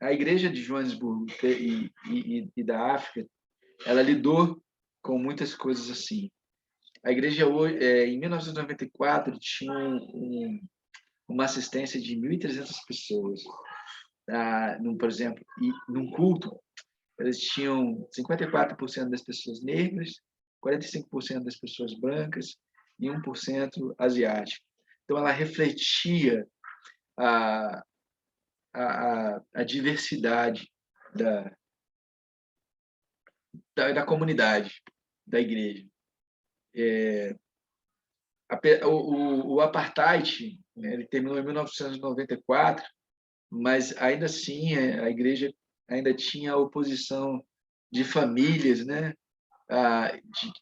a Igreja de Joanesburgo e da África, ela lidou com muitas coisas assim. A igreja, em 1994, tinha uma assistência de 1.300 pessoas. Por exemplo, num culto, eles tinham 54% das pessoas negras, 45% das pessoas brancas e 1% asiático. Então, ela refletia a, a diversidade da comunidade, da igreja. O apartheid, né, ele terminou em 1994, mas ainda assim a igreja ainda tinha oposição de famílias, né,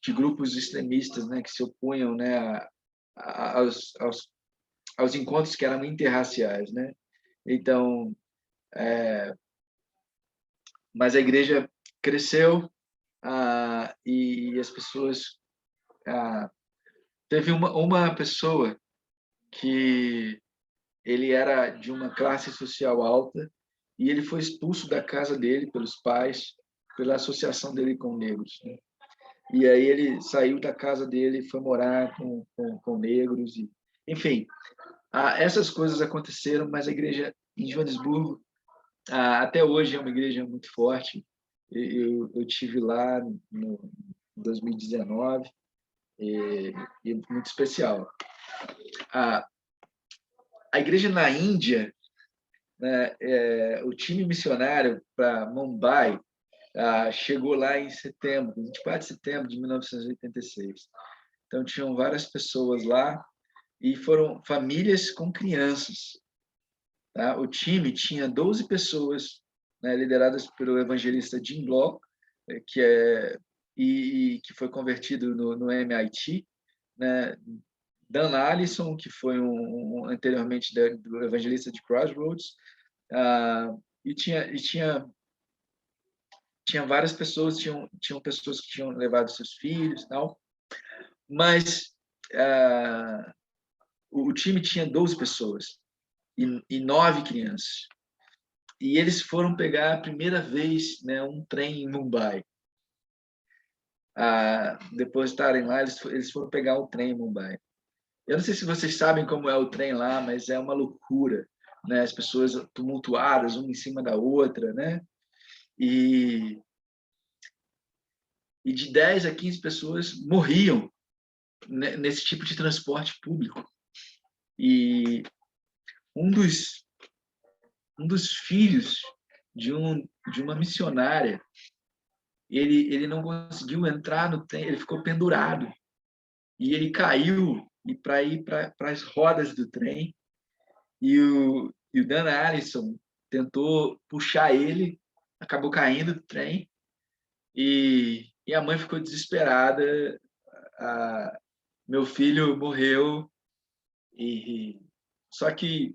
de grupos extremistas, né, que se opunham, né, aos encontros que eram interraciais, né. Então, mas a igreja cresceu, e as pessoas, teve uma pessoa que ele era de uma classe social alta e ele foi expulso da casa dele pelos pais, pela associação dele com negros, né? E aí ele saiu da casa dele e foi morar com negros. Enfim, essas coisas aconteceram, mas a igreja em Joanesburgo, até hoje, é uma igreja muito forte. Eu tive lá no 2019, e muito especial. A igreja na Índia, né, o time missionário para Mumbai chegou lá em setembro, 24 de setembro de 1986. Então, tinham várias pessoas lá e foram famílias com crianças. Tá? O time tinha 12 pessoas, né, lideradas pelo evangelista Jim Block, que foi convertido no MIT, né? Dan Allison, que foi anteriormente do evangelista de Crossroads, e tinha várias pessoas, tinham pessoas que tinham levado seus filhos, tal, mas o time tinha 12 pessoas e 9 crianças. E eles foram pegar a primeira vez, né, um trem em Mumbai. Depois de estarem lá, eles foram pegar o trem em Mumbai. Eu não sei se vocês sabem como é o trem lá, mas é uma loucura, né? As pessoas tumultuadas, uma em cima da outra, né? E de 10 a 15 pessoas morriam nesse tipo de transporte público. E um dos filhos de uma missionária, ele não conseguiu entrar no trem, ele ficou pendurado. E ele caiu e para ir para as rodas do trem. E o Dan Allison tentou puxar ele, acabou caindo do trem. E a mãe ficou desesperada. Meu filho morreu. Só que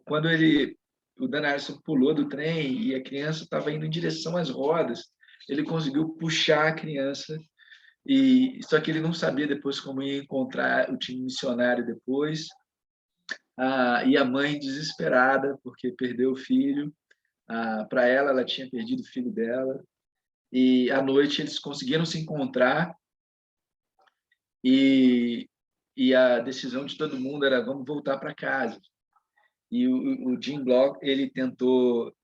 quando o Dan Allison pulou do trem e a criança estava indo em direção às rodas, ele conseguiu puxar a criança. Só que ele não sabia depois como ia encontrar o time missionário depois. E a mãe desesperada porque perdeu o filho. Para ela tinha perdido o filho dela. E à noite eles conseguiram se encontrar e a decisão de todo mundo era: vamos voltar para casa. E o Jim Block, ele tentou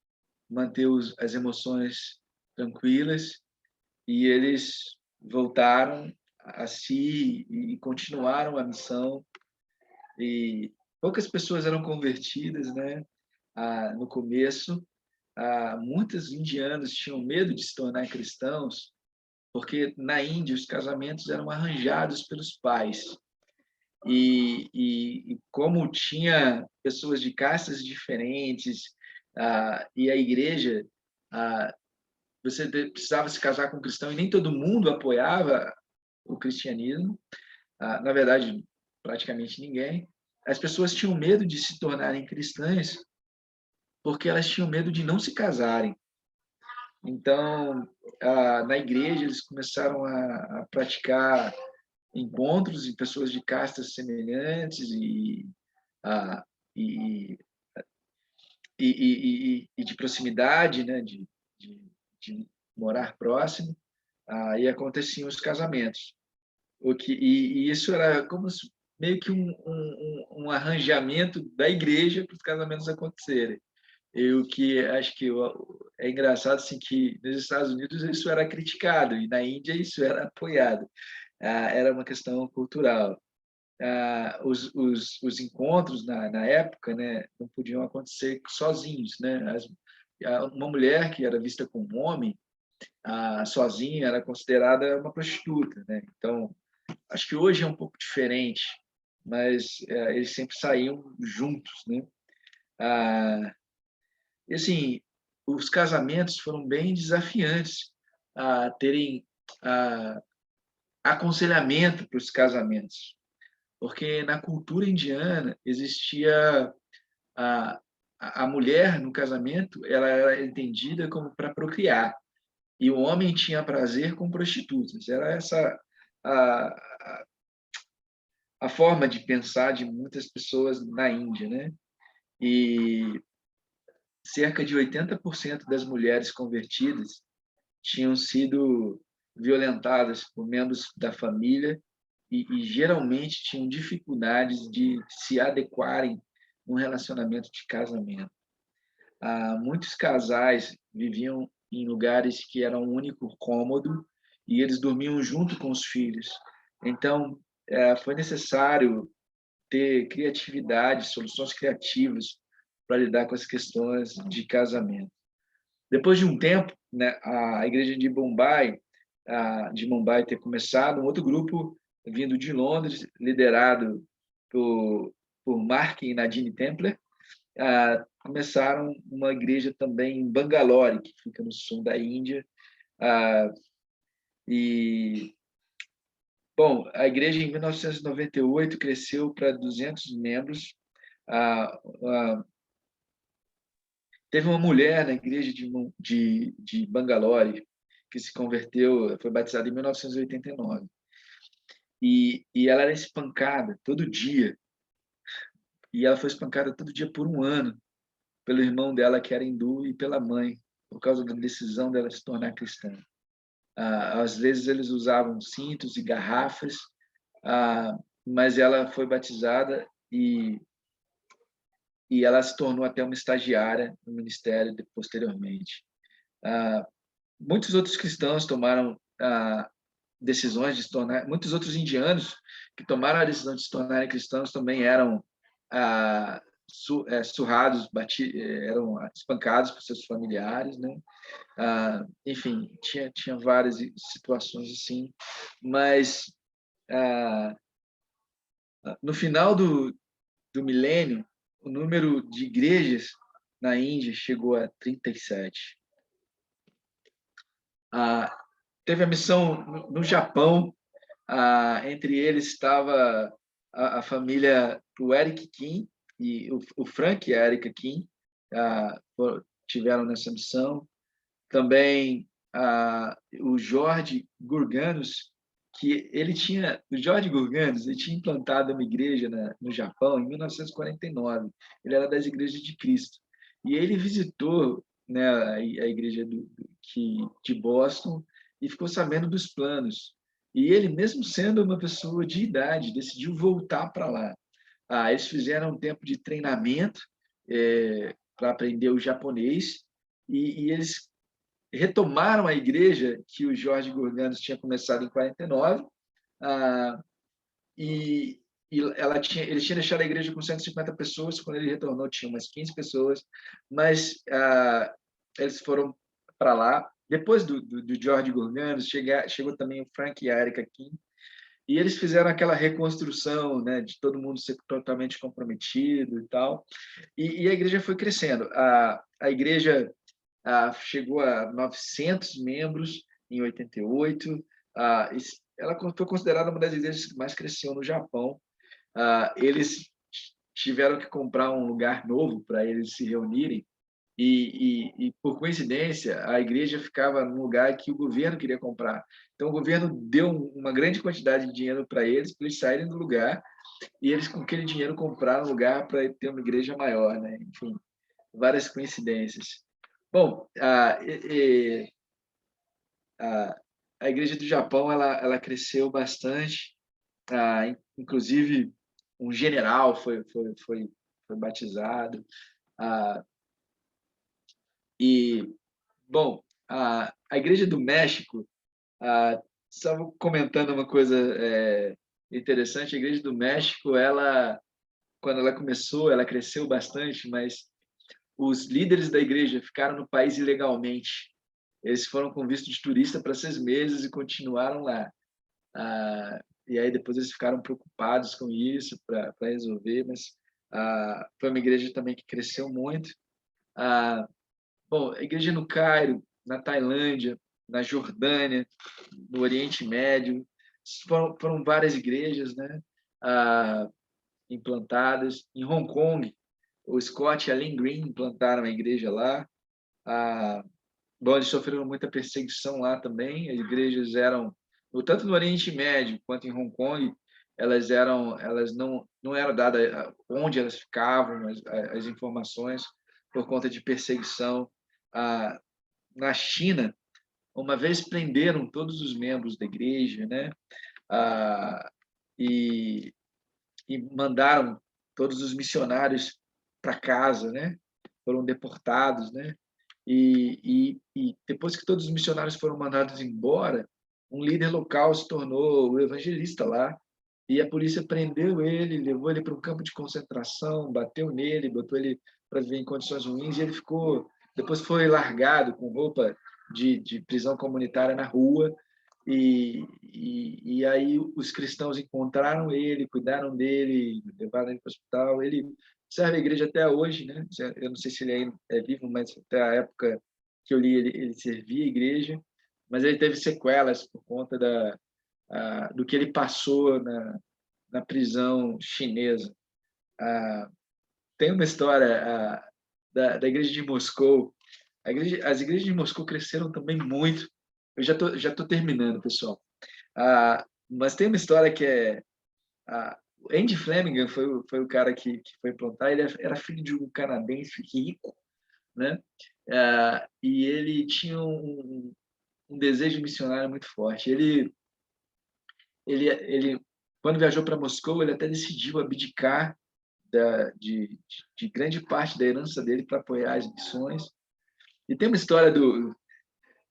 manter as emoções tranquilas e eles voltaram a si e continuaram a missão. E poucas pessoas eram convertidas, né? No começo, muitos indianos tinham medo de se tornar cristãos, porque na Índia os casamentos eram arranjados pelos pais. E como tinha pessoas de castas diferentes, e a igreja, você precisava se casar com um cristão e nem todo mundo apoiava o cristianismo. Na verdade, praticamente ninguém. As pessoas tinham medo de se tornarem cristãs porque elas tinham medo de não se casarem. Então, na igreja, eles começaram a praticar encontros de pessoas de castas semelhantes ah, e, e de proximidade, né? De, de morar próximo, e aconteciam os casamentos. E isso era como meio que um arranjamento da igreja para os casamentos acontecerem. E o que acho que é engraçado assim que nos Estados Unidos isso era criticado e na Índia isso era apoiado. Era uma questão cultural. Os encontros na época, né, não podiam acontecer sozinhos, né? Uma mulher que era vista como um homem sozinha era considerada uma prostituta, né? Então acho que hoje é um pouco diferente, mas eles sempre saíam juntos, né? E assim, os casamentos foram bem desafiantes a terem aconselhamento para os casamentos, porque na cultura indiana existia a, a mulher no casamento, ela era entendida como para procriar, e o homem tinha prazer com prostitutas. Era essa a, a forma de pensar de muitas pessoas na Índia, né? E cerca de 80% das mulheres convertidas tinham sido violentadas por membros da família e geralmente tinham dificuldades de se adequarem num relacionamento de casamento. Muitos casais viviam em lugares que eram um único cômodo e eles dormiam junto com os filhos. Então, foi necessário ter criatividade, soluções criativas para lidar com as questões de casamento. Depois de um tempo, né, a igreja de Mumbai ter começado, um outro grupo vindo de Londres, liderado por Mark e Nadine Templer, começaram uma igreja também em Bangalore, que fica no sul da Índia. E, bom, a igreja em 1998 cresceu para 200 membros. Teve uma mulher na igreja de Bangalore que se converteu, foi batizada em 1989. E ela era espancada todo dia. E ela foi espancada todo dia por um ano pelo irmão dela, que era hindu, e pela mãe, por causa da decisão dela se tornar cristã. Às vezes eles usavam cintos e garrafas, mas ela foi batizada e ela se tornou até uma estagiária no ministério posteriormente. Muitos outros cristãos tomaram decisões de se tornar, muitos outros indianos que tomaram a decisão de se tornarem cristãos também eram surrados, eram espancados por seus familiares, né? Enfim, tinha várias situações assim, mas no final do milênio, o número de igrejas na Índia chegou a 37. Teve a missão no Japão, entre eles estava a família do Eric Kim e o Frank e a Erika Kim tiveram nessa missão. Também o Jorge Gurganos, o Jorge Gurganos, ele tinha implantado uma igreja no Japão em 1949. Ele era das Igrejas de Cristo. E ele visitou, né, a igreja de Boston e ficou sabendo dos planos. E ele, mesmo sendo uma pessoa de idade, decidiu voltar para lá. Eles fizeram um tempo de treinamento para aprender o japonês e eles retomaram a igreja que o Jorge Gurganos tinha começado em 49, e ele tinha deixado a igreja com 150 pessoas, quando ele retornou tinha umas 15 pessoas, mas eles foram para lá. Depois do Jorge Gurganos, chegou também o Frank e a Erika Kim, e eles fizeram aquela reconstrução, né, de todo mundo ser totalmente comprometido e tal, e a igreja foi crescendo. A igreja chegou a 900 membros em 88. Ela foi considerada uma das igrejas que mais cresceu no Japão. Eles tiveram que comprar um lugar novo para eles se reunirem por coincidência, a igreja ficava num lugar que o governo queria comprar. Então, o governo deu uma grande quantidade de dinheiro para eles saírem do lugar, e eles, com aquele dinheiro, compraram um lugar para ter uma igreja maior, né? Enfim, várias coincidências. Bom, a, a igreja do Japão ela cresceu bastante, inclusive um general foi batizado. Ah, e, bom, a igreja do México, estava comentando uma coisa interessante. A igreja do México, quando ela começou, ela cresceu bastante, mas os líderes da igreja ficaram no país ilegalmente. Eles foram com visto de turista para 6 meses e continuaram lá. E aí depois eles ficaram preocupados com isso para resolver, mas foi uma igreja também que cresceu muito. Bom, a igreja no Cairo, na Tailândia, na Jordânia, no Oriente Médio, foram várias igrejas, né, implantadas. Em Hong Kong, o Scott e a Lynn Green implantaram a igreja lá. Bom, eles sofreram muita perseguição lá também. As igrejas eram, tanto no Oriente Médio quanto em Hong Kong, elas não eram dadas onde elas ficavam, as informações, por conta de perseguição. Na China, uma vez prenderam todos os membros da igreja, né? E mandaram todos os missionários para casa, né? Foram deportados, né? E depois que todos os missionários foram mandados embora, um líder local se tornou o evangelista lá, e a polícia prendeu ele, levou ele para um campo de concentração, bateu nele, botou ele para viver em condições ruins, e ele depois foi largado com roupa de prisão comunitária na rua. E aí os cristãos encontraram ele, cuidaram dele, levaram ele para o hospital. Ele serve a igreja até hoje, né? Eu não sei se ele ainda é vivo, mas até a época que eu li, ele servia a igreja, mas ele teve sequelas por conta do que ele passou na prisão chinesa. Tem uma história da igreja de Moscou. As igrejas de Moscou cresceram também muito. Eu já tô terminando, pessoal. Mas tem uma história que o Andy Fleming foi o cara que foi plantar. Ele era filho de um canadense rico, né? E ele tinha um desejo missionário muito forte. Ele quando viajou para Moscou, ele até decidiu abdicar de grande parte da herança dele para apoiar as missões. E tem uma história do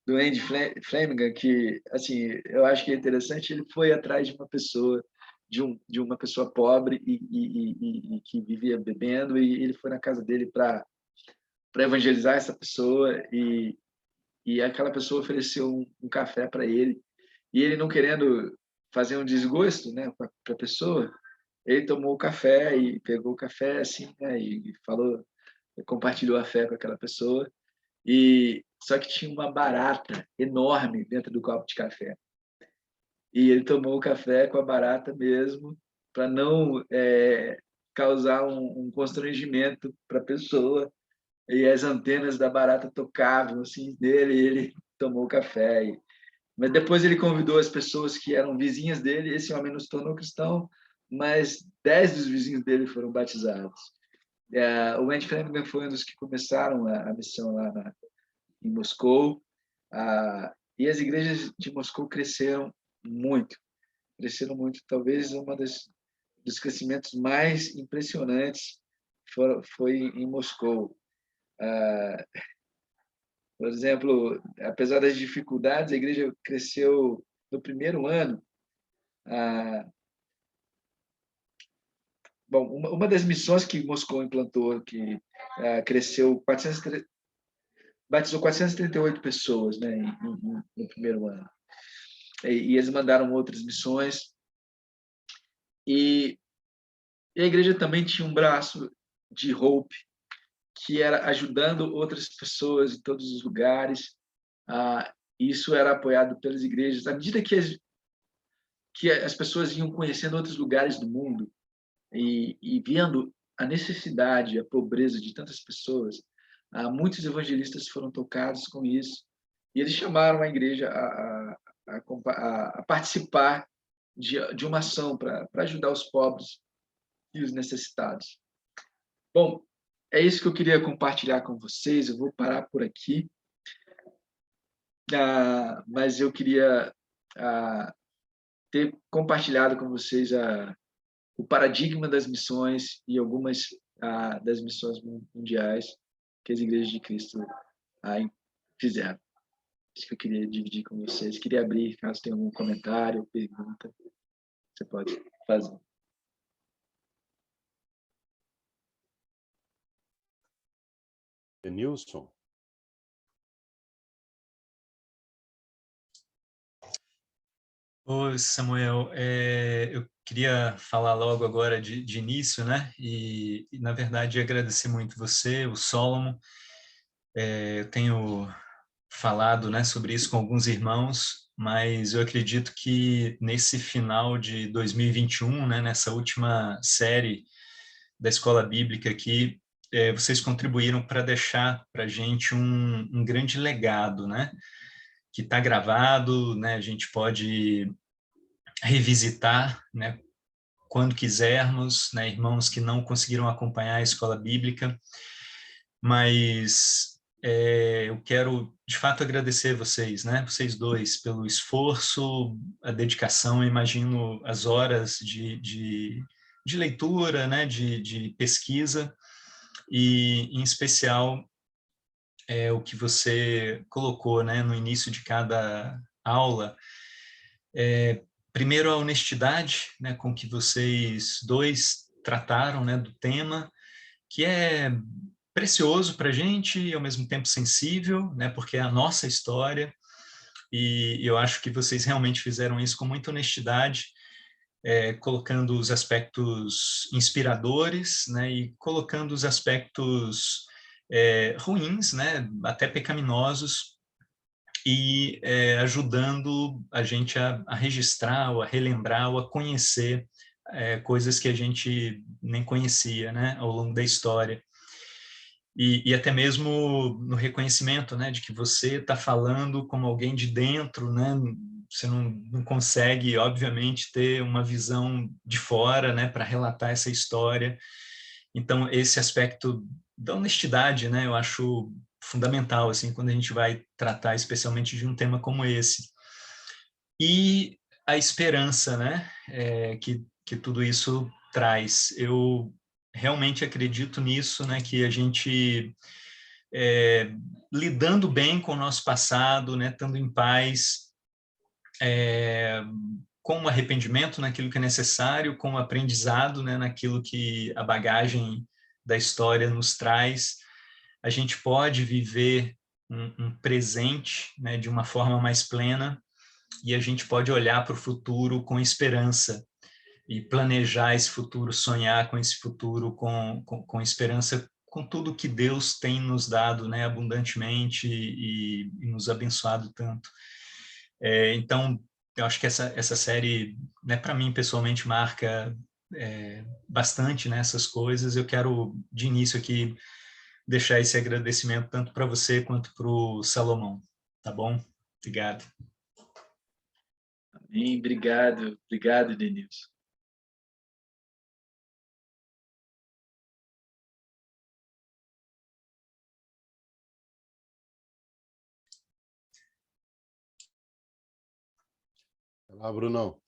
Andy Flanagan que, assim, eu acho que é interessante. Ele foi atrás de uma pessoa, de uma pessoa pobre e que vivia bebendo, e ele foi na casa dele para evangelizar essa pessoa, e aquela pessoa ofereceu um café para ele, e ele, não querendo fazer um desgosto, né, para a pessoa, ele tomou o café e pegou o café assim, né, e falou, compartilhou a fé com aquela pessoa. E só que tinha uma barata enorme dentro do copo de café. E ele tomou o café com a barata mesmo, para não causar um constrangimento para a pessoa. E as antenas da barata tocavam assim dele, e ele tomou o café. Mas depois ele convidou as pessoas que eram vizinhas dele. Esse homem não se tornou cristão, mas 10 dos vizinhos dele foram batizados. O Andy Fleming foi um dos que começaram a missão lá em Moscou. E as igrejas de Moscou cresceram muito. Talvez dos crescimentos mais impressionantes foi em Moscou. Por exemplo, apesar das dificuldades, a igreja cresceu no primeiro ano. Bom, uma das missões que Moscou implantou, que cresceu batizou 438 pessoas, né, no primeiro ano. E eles mandaram outras missões. E a igreja também tinha um braço de Hope, que era ajudando outras pessoas em todos os lugares. Isso era apoiado pelas igrejas. À medida que as pessoas iam conhecendo outros lugares do mundo e vendo a necessidade, a pobreza de tantas pessoas, Muitos evangelistas foram tocados com isso, e eles chamaram a igreja a participar de uma ação para ajudar os pobres e os necessitados. Bom, é isso que eu queria compartilhar com vocês. Eu vou parar por aqui, mas eu queria ter compartilhado com vocês o paradigma das missões e algumas das missões mundiais que as igrejas de Cristo fizeram. Isso que eu queria dividir com vocês. Queria abrir, caso tenha algum comentário ou pergunta, você pode fazer. Denilson. Oi, Samuel. Eu queria falar logo agora de início, né? E, na verdade, agradecer muito você, o Solomon. Eu tenho falado, né, sobre isso com alguns irmãos, mas eu acredito que nesse final de 2021, né, nessa última série da Escola Bíblica aqui, vocês contribuíram para deixar para a gente um grande legado, né? Que está gravado, né? A gente pode revisitar, né? Quando quisermos, né? Irmãos que não conseguiram acompanhar a Escola Bíblica, mas eu quero, de fato, agradecer vocês, né? Vocês dois, pelo esforço, a dedicação, imagino as horas de leitura, né? De pesquisa, e, em especial, o que você colocou, né? No início de cada aula, primeiro a honestidade, né? Com que vocês dois trataram, né? Do tema, que é precioso para a gente e ao mesmo tempo sensível, né? Porque é a nossa história, e eu acho que vocês realmente fizeram isso com muita honestidade, colocando os aspectos inspiradores, né? E colocando os aspectos ruins, né? Até pecaminosos, e ajudando a gente a registrar, ou a relembrar, ou a conhecer coisas que a gente nem conhecia, né? Ao longo da história. E até mesmo no reconhecimento, né, de que você está falando como alguém de dentro, né, você não consegue, obviamente, ter uma visão de fora, né, para relatar essa história. Então, esse aspecto da honestidade, né, eu acho fundamental, assim, quando a gente vai tratar especialmente de um tema como esse. E a esperança, né, que tudo isso traz. Eu realmente acredito nisso, né, que a gente lidando bem com o nosso passado, né, estando em paz, com o arrependimento naquilo que é necessário, com o aprendizado, né, naquilo que a bagagem da história nos traz, a gente pode viver um presente, né, de uma forma mais plena, e a gente pode olhar para o futuro com esperança e planejar esse futuro, sonhar com esse futuro com esperança, com tudo que Deus tem nos dado, né, abundantemente, e nos abençoado tanto. Então, eu acho que essa série, né, para mim, pessoalmente, marca bastante, né, essas coisas. Eu quero, de início aqui, deixar esse agradecimento tanto para você quanto para o Salomão, tá bom? Obrigado. Amém. Obrigado, Denilson. Olá, Brunão.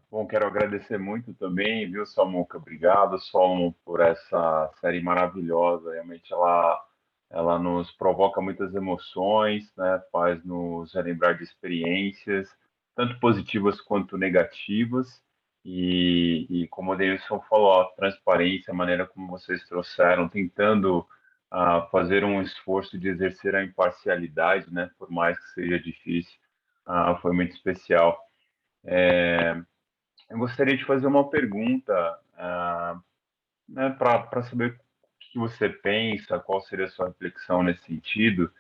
Bom, quero agradecer muito também, viu, Samuca? Obrigado, Solomon, por essa série maravilhosa. Realmente ela nos provoca muitas emoções, né? Faz nos relembrar de experiências, tanto positivas quanto negativas. E como o Denilson falou, a transparência, a maneira como vocês trouxeram, tentando fazer um esforço de exercer a imparcialidade, né? Por mais que seja difícil, foi muito especial. Eu gostaria de fazer uma pergunta, né, para saber o que você pensa, qual seria a sua reflexão nesse sentido.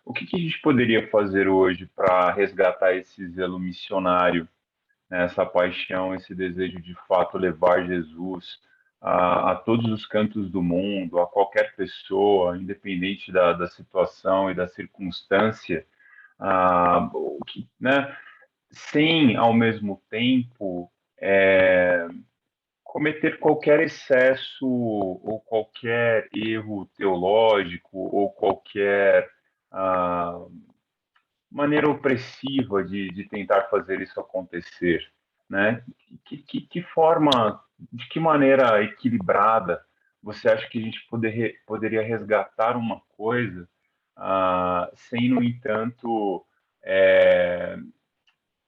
O que a gente poderia fazer hoje para resgatar esse zelo missionário, né, essa paixão, esse desejo de fato levar Jesus a todos os cantos do mundo, a qualquer pessoa, independente da situação e da circunstância, né, sem, ao mesmo tempo, cometer qualquer excesso ou qualquer erro teológico ou qualquer maneira opressiva de tentar fazer isso acontecer, né? Que forma, de que maneira equilibrada você acha que a gente poderia resgatar uma coisa sem, no entanto,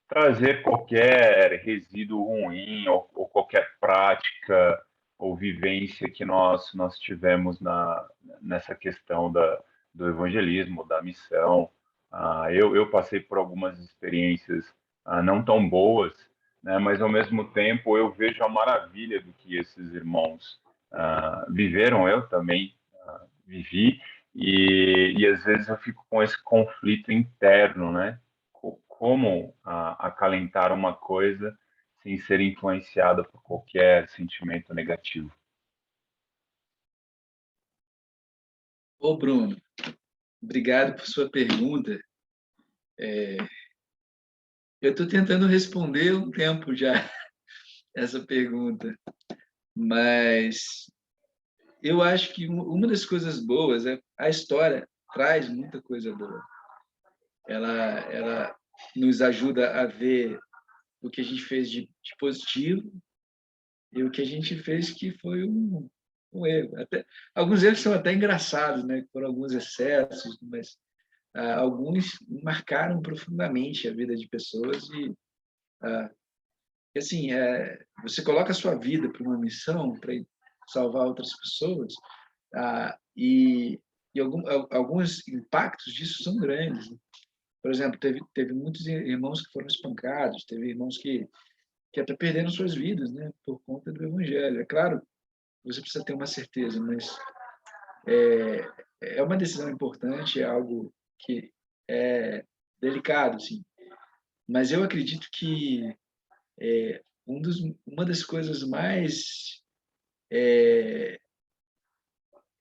trazer qualquer resíduo ruim ou qualquer prática ou vivência que nós tivemos nessa questão do evangelismo, da missão. Eu passei por algumas experiências não tão boas, né, mas ao mesmo tempo eu vejo a maravilha do que esses irmãos viveram, eu também vivi, e às vezes eu fico com esse conflito interno, né? Como acalentar uma coisa sem ser influenciada por qualquer sentimento negativo. Ô, Bruno, obrigado por sua pergunta. Eu estou tentando responder há um tempo já essa pergunta, mas eu acho que uma das coisas boas é a história traz muita coisa boa. Ela nos ajuda a ver o que a gente fez de positivo e o que a gente fez que foi um erro. Alguns erros são até engraçados, né? Por alguns excessos, mas alguns marcaram profundamente a vida de pessoas e assim, você coloca a sua vida para uma missão, para salvar outras pessoas, e alguns impactos disso são grandes, né? Por exemplo, teve muitos irmãos que foram espancados, teve irmãos que até perderam suas vidas, né, por conta do evangelho. É claro, você precisa ter uma certeza, mas é uma decisão importante, é algo que é delicado, assim. Mas eu acredito que uma das coisas mais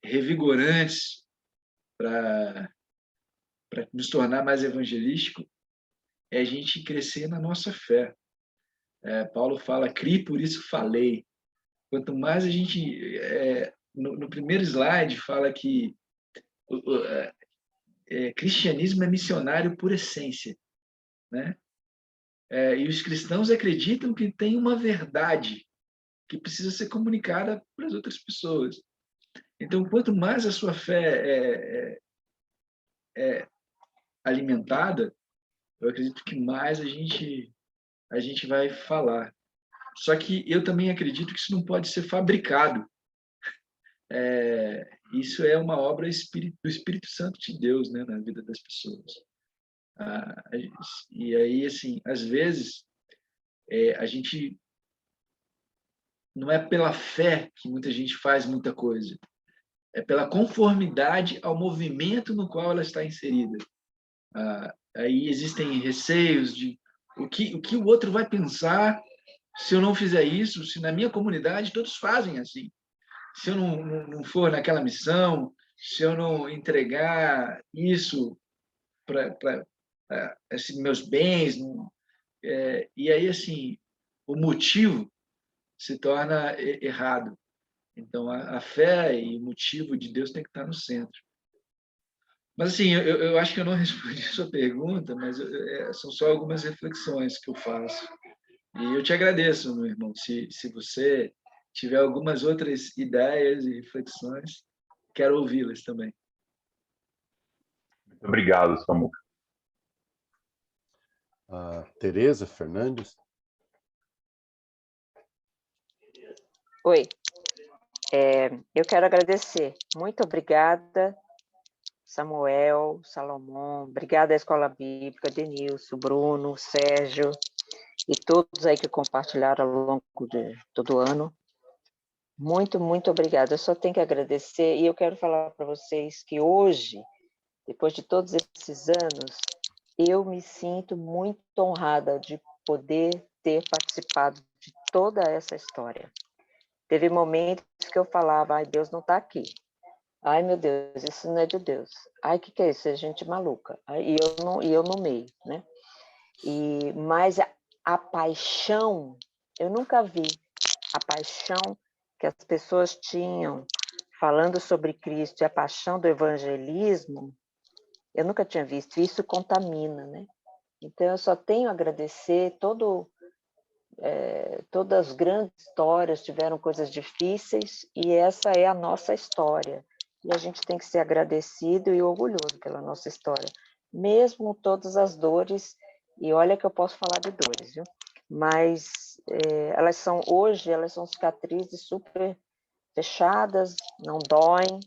revigorantes para nos tornar mais evangelístico é a gente crescer na nossa fé. Paulo fala, criei, por isso falei. Quanto mais a gente... no primeiro slide fala que cristianismo é missionário por essência, né? E os cristãos acreditam que tem uma verdade que precisa ser comunicada para as outras pessoas. Então, quanto mais a sua fé é alimentada, eu acredito que mais a gente vai falar. Só que eu também acredito que isso não pode ser fabricado. Isso é uma obra do Espírito Santo de Deus, né, na vida das pessoas. E aí, assim, às vezes, a gente não é pela fé que muita gente faz muita coisa, é pela conformidade ao movimento no qual ela está inserida. Aí existem receios de o que o outro vai pensar se eu não fizer isso, se na minha comunidade todos fazem assim. Se eu não for naquela missão, se eu não entregar isso para meus bens, e aí assim o motivo se torna errado. Então a fé e o motivo de Deus tem que estar no centro. Mas assim, eu acho que eu não respondi a sua pergunta, mas são só algumas reflexões que eu faço. E eu te agradeço, meu irmão, se você tiver algumas outras ideias e reflexões, quero ouvi-las também. Muito obrigado, Samuca. Tereza Fernandes. Oi, eu quero agradecer. Muito obrigada, Samuel, Salomão, obrigada à Escola Bíblica, Denilson, Bruno, Sérgio e todos aí que compartilharam ao longo de todo o ano. Muito, muito obrigada. Eu só tenho que agradecer e eu quero falar para vocês que hoje, depois de todos esses anos, eu me sinto muito honrada de poder ter participado de toda essa história. teve momentos que eu falava, ai, Deus não está aqui. Ai, meu Deus, isso não é de Deus. Ai, o que é isso? É gente maluca. Ai, e eu no meio, né? Mas a paixão, eu nunca vi a paixão que as pessoas tinham falando sobre Cristo e a paixão do evangelismo, eu nunca tinha visto. Isso contamina, né? Então, eu só tenho a agradecer. Todas as grandes histórias tiveram coisas difíceis e essa é a nossa história. E a gente tem que ser agradecido e orgulhoso pela nossa história, mesmo todas as dores. E olha que eu posso falar de dores, viu? Mas hoje elas são cicatrizes super fechadas, não doem.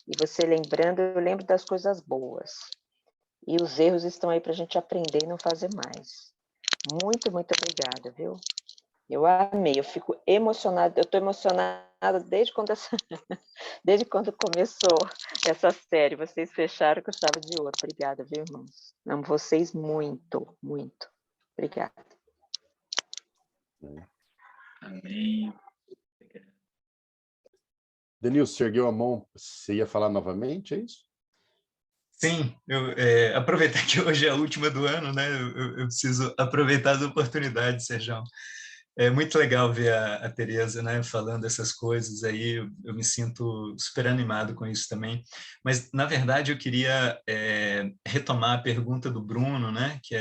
E você lembrando, eu lembro das coisas boas. E os erros estão aí para a gente aprender e não fazer mais. Muito, muito obrigada, viu? Eu amei, eu fico emocionada, eu estou emocionada desde quando começou essa série. Vocês fecharam com chave de ouro. Obrigada, viu, irmãos? Amo vocês muito, muito. Obrigada. Amém. Denilson, você ergueu a mão, você ia falar novamente, é isso? Sim, aproveitar que hoje é a última do ano, né? Eu preciso aproveitar as oportunidades, Sérgio. É muito legal ver a Tereza, né, falando essas coisas aí, eu me sinto super animado com isso também. Mas, na verdade, eu queria retomar a pergunta do Bruno, né, que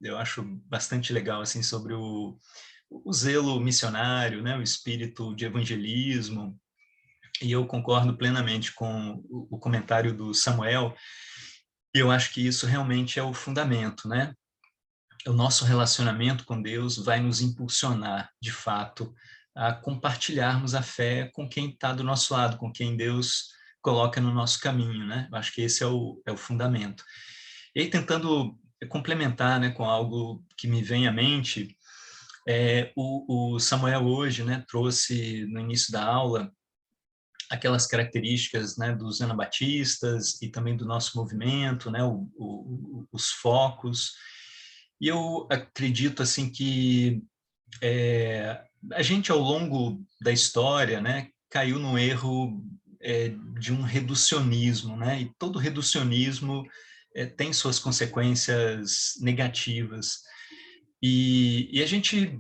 eu acho bastante legal, assim, sobre o zelo missionário, né, o espírito de evangelismo, e eu concordo plenamente com o comentário do Samuel, e eu acho que isso realmente é o fundamento, né? O nosso relacionamento com Deus vai nos impulsionar, de fato, a compartilharmos a fé com quem está do nosso lado, com quem Deus coloca no nosso caminho, né? Eu acho que esse é o fundamento. E aí, tentando complementar, né, com algo que me vem à mente, o Samuel hoje, né, trouxe no início da aula aquelas características, né, dos anabatistas e também do nosso movimento, né, os focos. E eu acredito assim que a gente, ao longo da história, né, caiu no erro de um reducionismo, né, e todo reducionismo tem suas consequências negativas. E a gente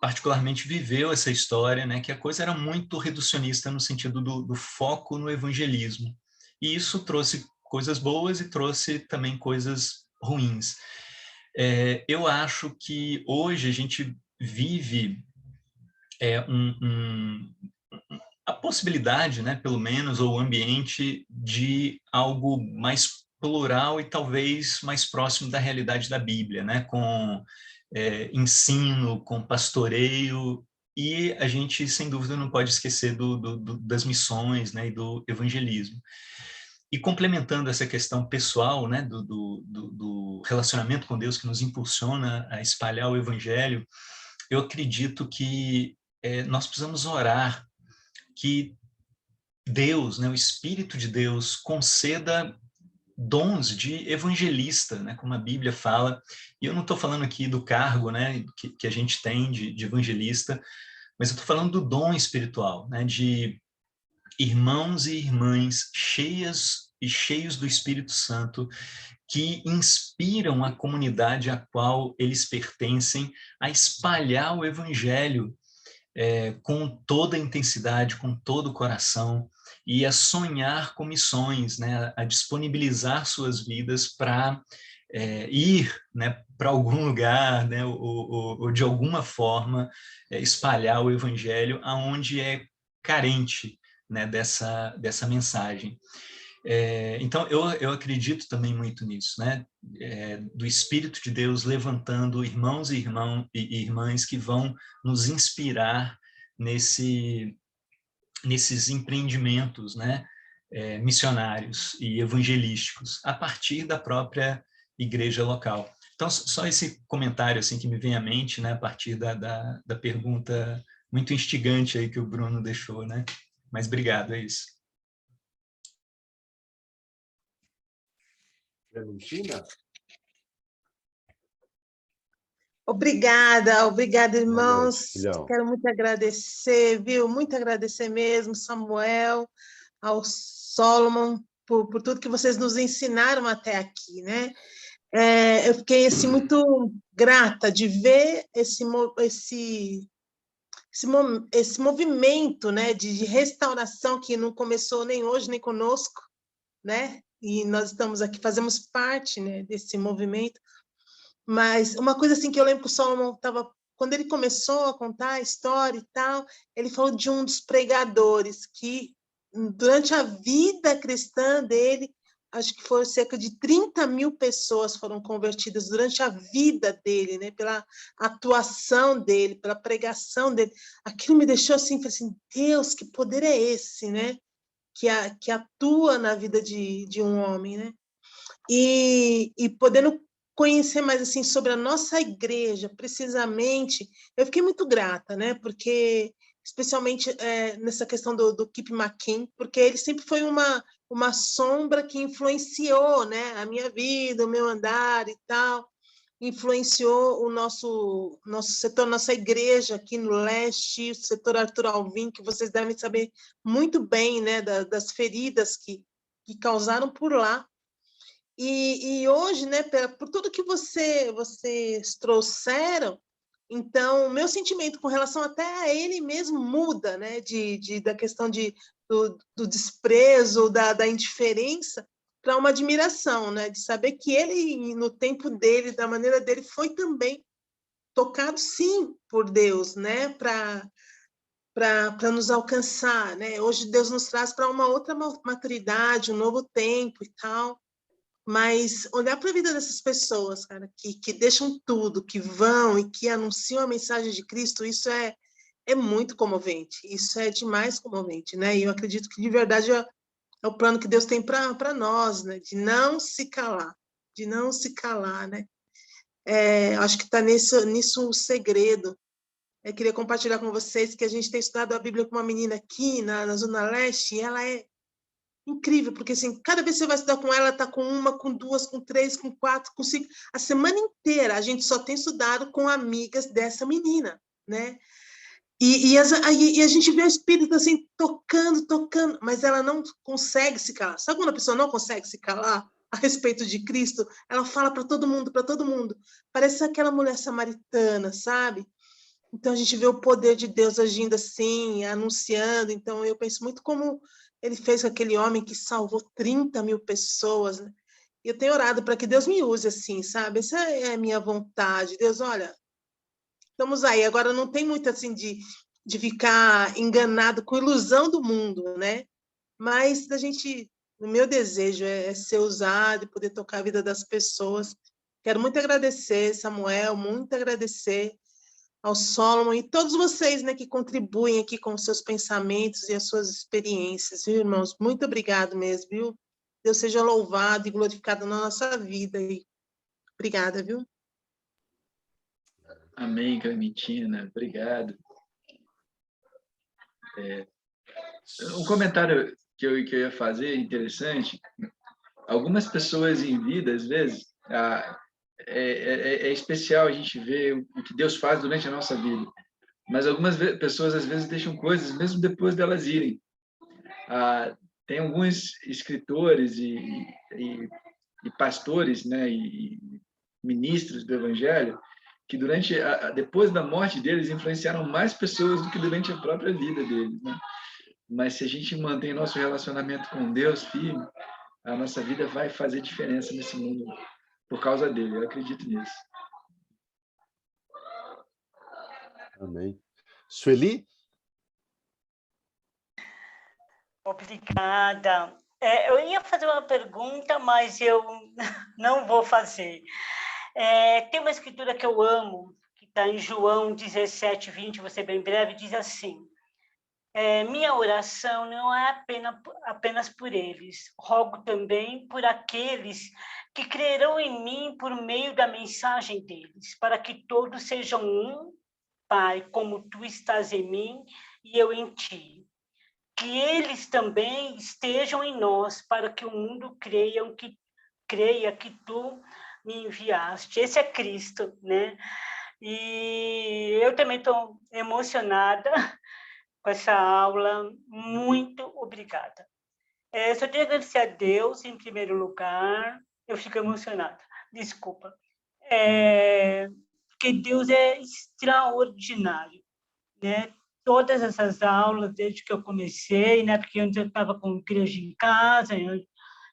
particularmente viveu essa história, né, que a coisa era muito reducionista no sentido do foco no evangelismo. E isso trouxe coisas boas e trouxe também coisas ruins. Eu acho que hoje a gente vive a possibilidade, né, pelo menos, ou o ambiente de algo mais plural e talvez mais próximo da realidade da Bíblia, né, com ensino, com pastoreio, e a gente, sem dúvida, não pode esquecer das missões, né, e do evangelismo. E complementando essa questão pessoal, né, do relacionamento com Deus que nos impulsiona a espalhar o evangelho, eu acredito que nós precisamos orar que Deus, né, o Espírito de Deus, conceda dons de evangelista, né, como a Bíblia fala. E eu não estou falando aqui do cargo, né, que a gente tem de evangelista, mas eu estou falando do dom espiritual, né, de irmãos e irmãs cheias e cheios do Espírito Santo, que inspiram a comunidade a qual eles pertencem a espalhar o evangelho com toda a intensidade, com todo o coração, e a sonhar com missões, né, a disponibilizar suas vidas para ir, né, para algum lugar, né, ou de alguma forma espalhar o evangelho aonde é carente, né, dessa mensagem. Então, eu acredito também muito nisso, né? Do Espírito de Deus levantando irmãos e irmãs que vão nos inspirar nesses empreendimentos, né? Missionários e evangelísticos, a partir da própria igreja local. Então, só esse comentário assim, que me vem à mente, né? A partir da pergunta muito instigante aí que o Bruno deixou, né? Mas obrigado, é isso. Clementina? Obrigada, irmãos. Filhão. Quero muito agradecer, viu? Muito agradecer mesmo, Samuel, ao Solomon, por tudo que vocês nos ensinaram até aqui, né? Eu fiquei assim, muito grata de ver esse movimento, né, de restauração que não começou nem hoje, nem conosco, né? E nós estamos aqui, fazemos parte, né, desse movimento. Mas uma coisa assim que eu lembro que o Solomon estava, quando ele começou a contar a história e tal, ele falou de um dos pregadores que, durante a vida cristã dele, acho que foram cerca de 30 mil pessoas foram convertidas durante a vida dele, né? Pela atuação dele, pela pregação dele. Aquilo me deixou assim, falei assim, Deus, que poder é esse, né? Que atua na vida de um homem, né? E podendo conhecer mais assim sobre a nossa igreja, precisamente, eu fiquei muito grata, né? Porque especialmente nessa questão do Kip McKean, porque ele sempre foi uma sombra que influenciou, né, a minha vida, o meu andar e tal, influenciou o nosso setor, nossa igreja aqui no leste, o setor Arthur Alvim, que vocês devem saber muito bem, né, das feridas que causaram por lá. E hoje, né, por tudo que vocês trouxeram, então, o meu sentimento com relação até a ele mesmo muda, né, da questão do desprezo, da indiferença, para uma admiração, né, de saber que ele, no tempo dele, da maneira dele, foi também tocado, sim, por Deus, né, para nos alcançar, né? Hoje Deus nos traz para uma outra maturidade, um novo tempo e tal. Mas olhar para a vida dessas pessoas, cara, que deixam tudo, que vão e que anunciam a mensagem de Cristo, isso é muito comovente, isso é demais comovente, né? E eu acredito que, de verdade, é o plano que Deus tem para nós, né? De não se calar, né? Acho que está nisso o segredo. Eu queria compartilhar com vocês que a gente tem estudado a Bíblia com uma menina aqui na Zona Leste, e ela é incrível, porque assim, cada vez que você vai estudar com ela, está com uma, com duas, com três, com quatro, com cinco. A semana inteira a gente só tem estudado com amigas dessa menina, né? E a gente vê o Espírito assim, tocando, mas ela não consegue se calar. Sabe quando a pessoa não consegue se calar a respeito de Cristo? Ela fala para todo mundo, para todo mundo. Parece aquela mulher samaritana, sabe? Então a gente vê o poder de Deus agindo assim, anunciando. Então eu penso muito como ele fez com aquele homem que salvou 30 mil pessoas, né? E eu tenho orado para que Deus me use assim, sabe? Essa é a minha vontade. Deus, olha, estamos aí. Agora não tem muito assim de ficar enganado com a ilusão do mundo, né? Mas o meu desejo é ser usado e poder tocar a vida das pessoas. Quero muito agradecer, Samuel, muito agradecer ao Solomon e todos vocês, né, que contribuem aqui com os seus pensamentos e as suas experiências, viu, irmãos? Muito obrigado mesmo, viu? Deus seja louvado e glorificado na nossa vida. E obrigada, viu? Amém, Clementina. Obrigado. Um comentário que eu ia fazer interessante. Algumas pessoas em vida, às vezes, é especial a gente ver o que Deus faz durante a nossa vida. Mas algumas pessoas, às vezes, deixam coisas mesmo depois delas irem. Tem alguns escritores e pastores, né, e ministros do Evangelho que depois da morte deles influenciaram mais pessoas do que durante a própria vida deles, né? Mas se a gente mantém nosso relacionamento com Deus firme, a nossa vida vai fazer diferença nesse mundo por causa dele. Eu acredito nisso. Amém. Sueli? Obrigada. Eu ia fazer uma pergunta, mas eu não vou fazer. Tem uma escritura que eu amo, que está em João 17, 20, você bem breve, diz assim: minha oração não é apenas por eles, rogo também por aqueles que crerão em mim por meio da mensagem deles, para que todos sejam um, Pai, como tu estás em mim e eu em ti. Que eles também estejam em nós, para que o mundo creia que tu me enviaste. Esse é Cristo, né? E eu também estou emocionada com essa aula. Muito obrigada. Só tenho a agradecer a Deus, em primeiro lugar. Eu fico emocionada, desculpa. Porque Deus é extraordinário, né? Todas essas aulas, desde que eu comecei, né? Porque antes eu estava com igreja em casa,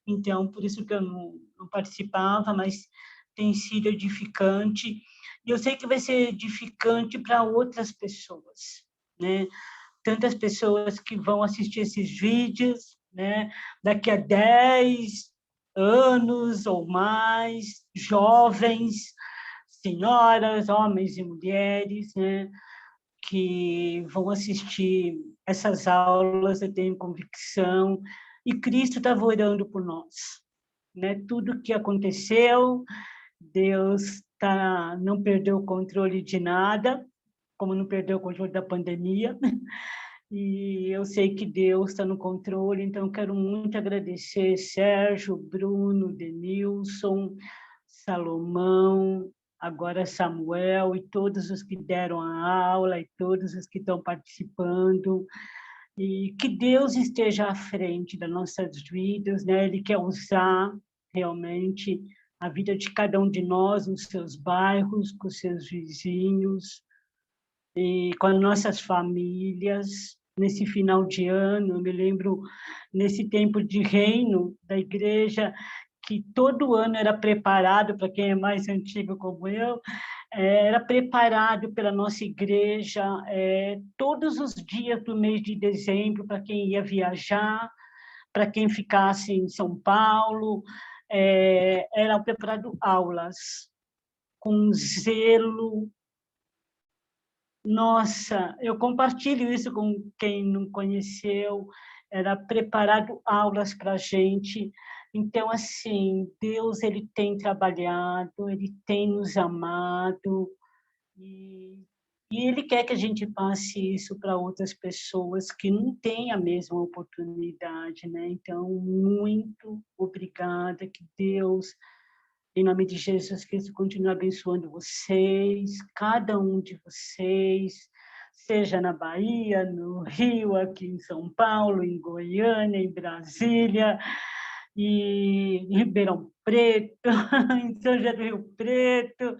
então, por isso que eu não participava, mas tem sido edificante. E eu sei que vai ser edificante para outras pessoas, né? Tantas pessoas que vão assistir esses vídeos, né? Daqui a 10 anos ou mais, jovens, senhoras, homens e mulheres, né? Que vão assistir essas aulas, eu tenho convicção, e Cristo estava orando por nós, né? Tudo que aconteceu, Deus não perdeu o controle de nada, como não perdeu o controle da pandemia, e eu sei que Deus está no controle, então quero muito agradecer Sérgio, Bruno, Denilson, Salomão, agora Samuel e todos os que deram a aula e todos os que estão participando, e que Deus esteja à frente das nossas vidas, né? Ele quer usar realmente a vida de cada um de nós nos seus bairros, com seus vizinhos, e com as nossas famílias. Nesse final de ano, eu me lembro, nesse tempo de reino da igreja, que todo ano era preparado, para quem é mais antigo como eu, era preparado pela nossa igreja, todos os dias do mês de dezembro, para quem ia viajar, para quem ficasse em São Paulo, eram preparado aulas com zelo. Nossa, eu compartilho isso com quem não conheceu, era preparado aulas para a gente. Então, assim, Deus, ele tem trabalhado, ele tem nos amado, e ele quer que a gente passe isso para outras pessoas que não têm a mesma oportunidade, né? Então, muito obrigada, que Deus, em nome de Jesus Cristo, continue abençoando vocês, cada um de vocês, seja na Bahia, no Rio, aqui em São Paulo, em Goiânia, em Brasília, e em Ribeirão Preto, em São José do Rio Preto,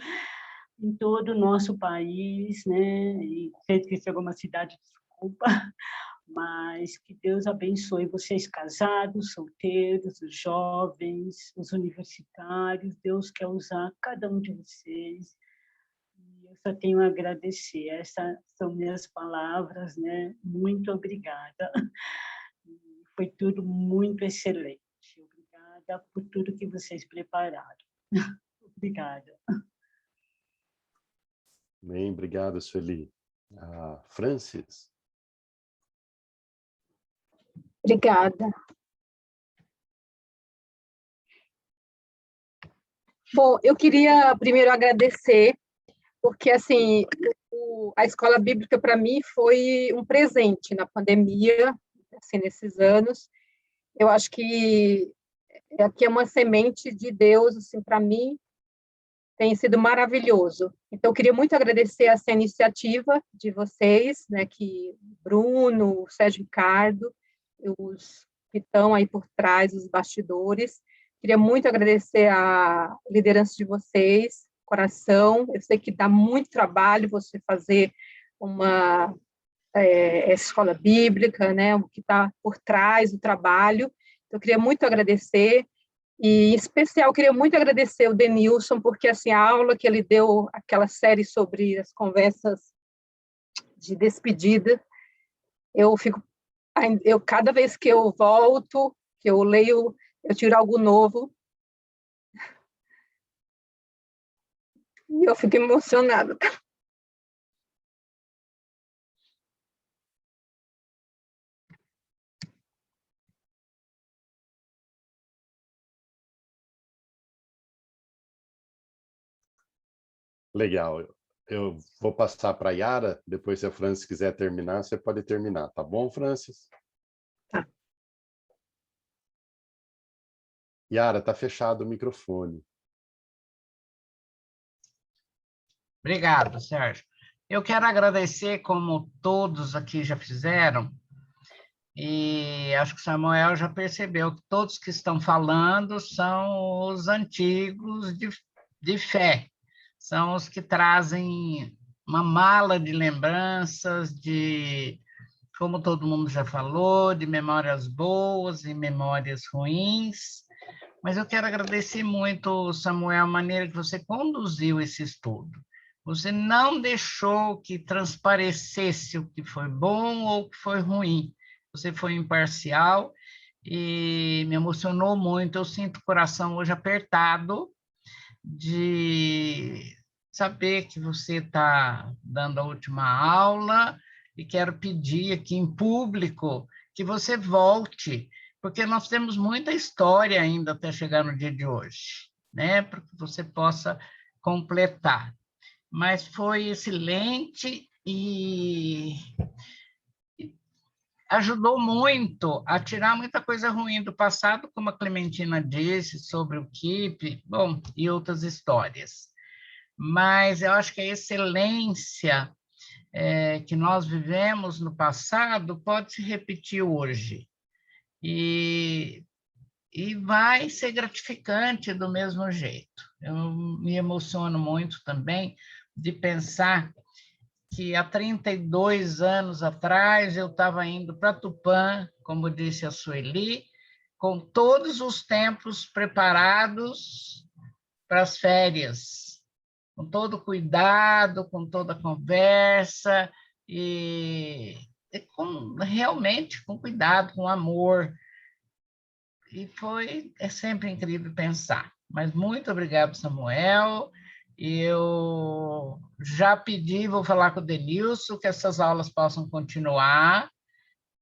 em todo o nosso país, né? E se eu esqueci alguma cidade, desculpa, mas que Deus abençoe vocês casados, solteiros, os jovens, os universitários. Deus quer usar cada um de vocês. E eu só tenho a agradecer. Essas são minhas palavras, né? Muito obrigada. Foi tudo muito excelente. Obrigada por tudo que vocês prepararam. Obrigada. Bem, obrigado, Sueli. Francis. Obrigada. Bom, eu queria primeiro agradecer, porque assim, a escola bíblica para mim foi um presente na pandemia, assim, nesses anos. Eu acho que aqui é uma semente de Deus, assim, para mim tem sido maravilhoso. Então, eu queria muito agradecer essa iniciativa de vocês, né, que Bruno, Sérgio Ricardo, os que estão aí por trás, os bastidores. Queria muito agradecer a liderança de vocês, coração. Eu sei que dá muito trabalho você fazer uma escola bíblica, né, o que está por trás do trabalho. Então, eu queria muito agradecer. E, em especial, eu queria muito agradecer o Denilson, porque assim, a aula que ele deu, aquela série sobre as conversas de despedida, cada vez que eu volto, que eu leio, eu tiro algo novo. E eu fico emocionada. Legal. Eu vou passar para a Yara, depois se a Francis quiser terminar, você pode terminar, tá bom, Francis? Tá. Yara, tá fechado o microfone. Obrigado, Sérgio. Eu quero agradecer, como todos aqui já fizeram, e acho que o Samuel já percebeu que todos que estão falando são os antigos de fé, são os que trazem uma mala de lembranças, de, como todo mundo já falou, de memórias boas e memórias ruins, mas eu quero agradecer muito, Samuel, a maneira que você conduziu esse estudo. Você não deixou que transparecesse o que foi bom ou o que foi ruim. Você foi imparcial e me emocionou muito. Eu sinto o coração hoje apertado de saber que você está dando a última aula e quero pedir aqui em público que você volte, porque nós temos muita história ainda até chegar no dia de hoje, né? Para que você possa completar. Mas foi excelente e ajudou muito a tirar muita coisa ruim do passado, como a Clementina disse, sobre o Keep, bom, e outras histórias. Mas eu acho que a excelência que nós vivemos no passado pode se repetir hoje. E vai ser gratificante do mesmo jeito. Eu me emociono muito também de pensar que há 32 anos atrás eu estava indo para Tupã, como disse a Sueli, com todos os templos preparados para as férias, com todo cuidado, com toda conversa, e realmente com cuidado, com amor. E é sempre incrível pensar. Mas muito obrigado, Samuel. Eu já pedi, vou falar com o Denilson, que essas aulas possam continuar,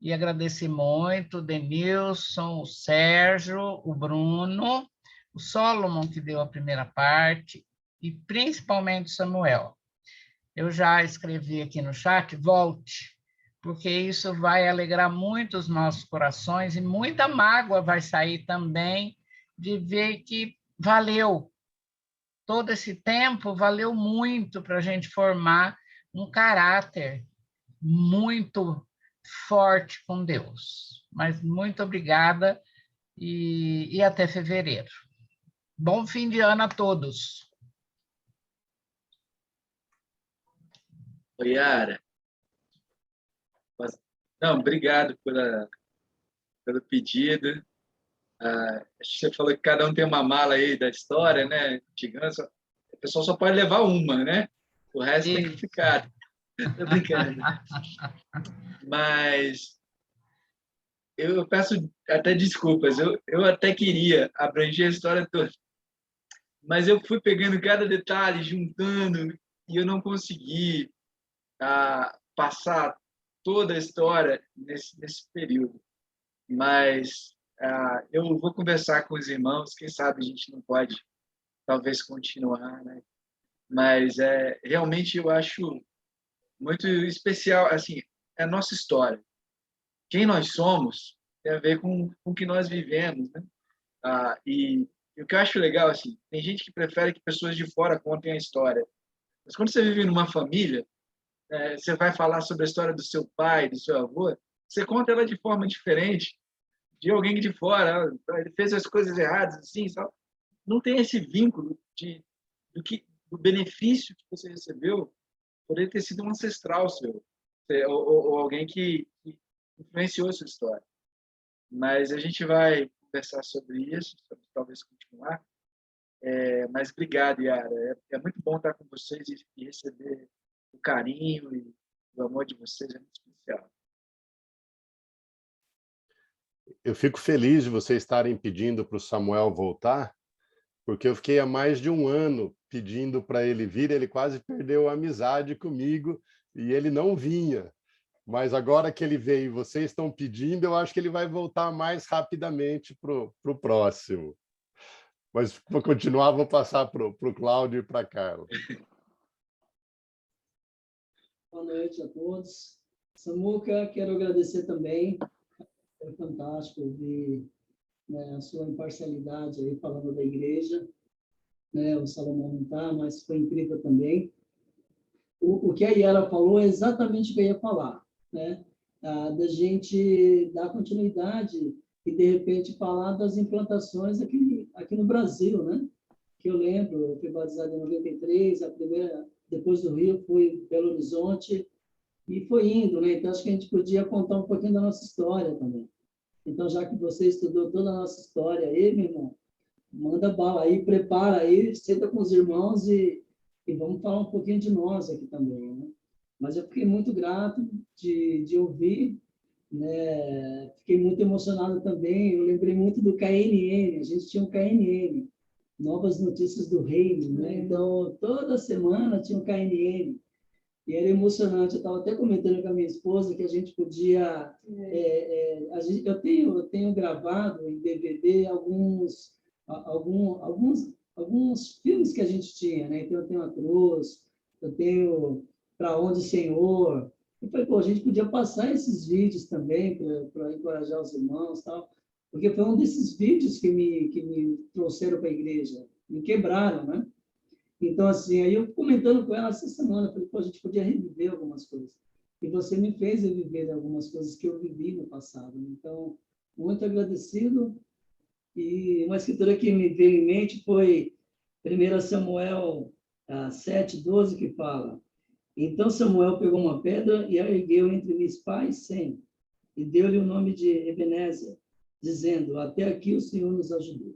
e agradecer muito o Denilson, o Sérgio, o Bruno, o Solomon, que deu a primeira parte, e principalmente o Samuel. Eu já escrevi aqui no chat, volte, porque isso vai alegrar muito os nossos corações e muita mágoa vai sair também de ver que valeu. Todo esse tempo valeu muito para a gente formar um caráter muito forte com Deus. Mas muito obrigada e até fevereiro. Bom fim de ano a todos. Oi, Yara. Não, obrigado pelo pedido. Acho que você falou que cada um tem uma mala aí da história, né? Gigança. O pessoal só pode levar uma, né? O resto tem que ficar. Tô brincando. Mas eu peço até desculpas. Eu até queria abranger a história toda, mas eu fui pegando cada detalhe, juntando, e eu não consegui passar toda a história nesse período. Mas eu vou conversar com os irmãos, quem sabe a gente não pode, talvez, continuar, né? Mas realmente eu acho muito especial, assim, é a nossa história. Quem nós somos tem a ver com o que nós vivemos, né? E o que eu acho legal, assim, tem gente que prefere que pessoas de fora contem a história. Mas quando você vive numa família, você vai falar sobre a história do seu pai, do seu avô, você conta ela de forma diferente de alguém de fora. Ele fez as coisas erradas, assim, sabe? Não tem esse vínculo do benefício que você recebeu por ele ter sido um ancestral seu, ou alguém que influenciou a sua história. Mas a gente vai conversar sobre isso, talvez continuar. Mas obrigado, Yara. É muito bom estar com vocês e receber o carinho e o amor de vocês, é muito especial. Eu fico feliz de vocês estarem pedindo para o Samuel voltar, porque eu fiquei há mais de um ano pedindo para ele vir, ele quase perdeu a amizade comigo e ele não vinha. Mas agora que ele veio e vocês estão pedindo, eu acho que ele vai voltar mais rapidamente para o próximo. Mas vou continuar, vou passar para o Cláudio e para a Carla. Boa noite a todos. Samuca, quero agradecer também. Foi fantástico ouvir, né, a sua imparcialidade aí falando da igreja. Né, o Salomão não está, mas foi incrível também. o que a Yara falou é exatamente o que eu ia falar, né? Da gente dar continuidade e, de repente, falar das implantações aqui no Brasil, né? Que eu lembro, eu fui batizado em 93, a primeira, depois do Rio, fui Belo Horizonte, e foi indo, né? Então, acho que a gente podia contar um pouquinho da nossa história também. Então, já que você estudou toda a nossa história aí, meu irmão, manda bala aí, prepara aí, senta com os irmãos e vamos falar um pouquinho de nós aqui também, né? Mas eu fiquei muito grato de ouvir, né? Fiquei muito emocionado também, eu lembrei muito do KNN, a gente tinha um KNN, Novas Notícias do Reino, né? Então, toda semana tinha um KNN, e era emocionante. Eu estava até comentando com a minha esposa que a gente podia... eu tenho gravado em DVD alguns filmes que a gente tinha, né? Então, eu tenho A Cruz, eu tenho Para Onde, Senhor? Eu falei, pô, a gente podia passar esses vídeos também para encorajar os irmãos, tal, porque foi um desses vídeos que me trouxeram para a igreja, me quebraram, né? Então, assim, aí eu comentando com ela essa semana, falei, pô, a gente podia reviver algumas coisas. E você me fez reviver algumas coisas que eu vivi no passado. Então, muito agradecido. E uma escritura que me veio em mente foi 1 Samuel 7:12, que fala: Então Samuel pegou uma pedra e a ergueu entre Mizpá e Sem, e deu-lhe o nome de Ebenezer, dizendo: Até aqui o Senhor nos ajudou.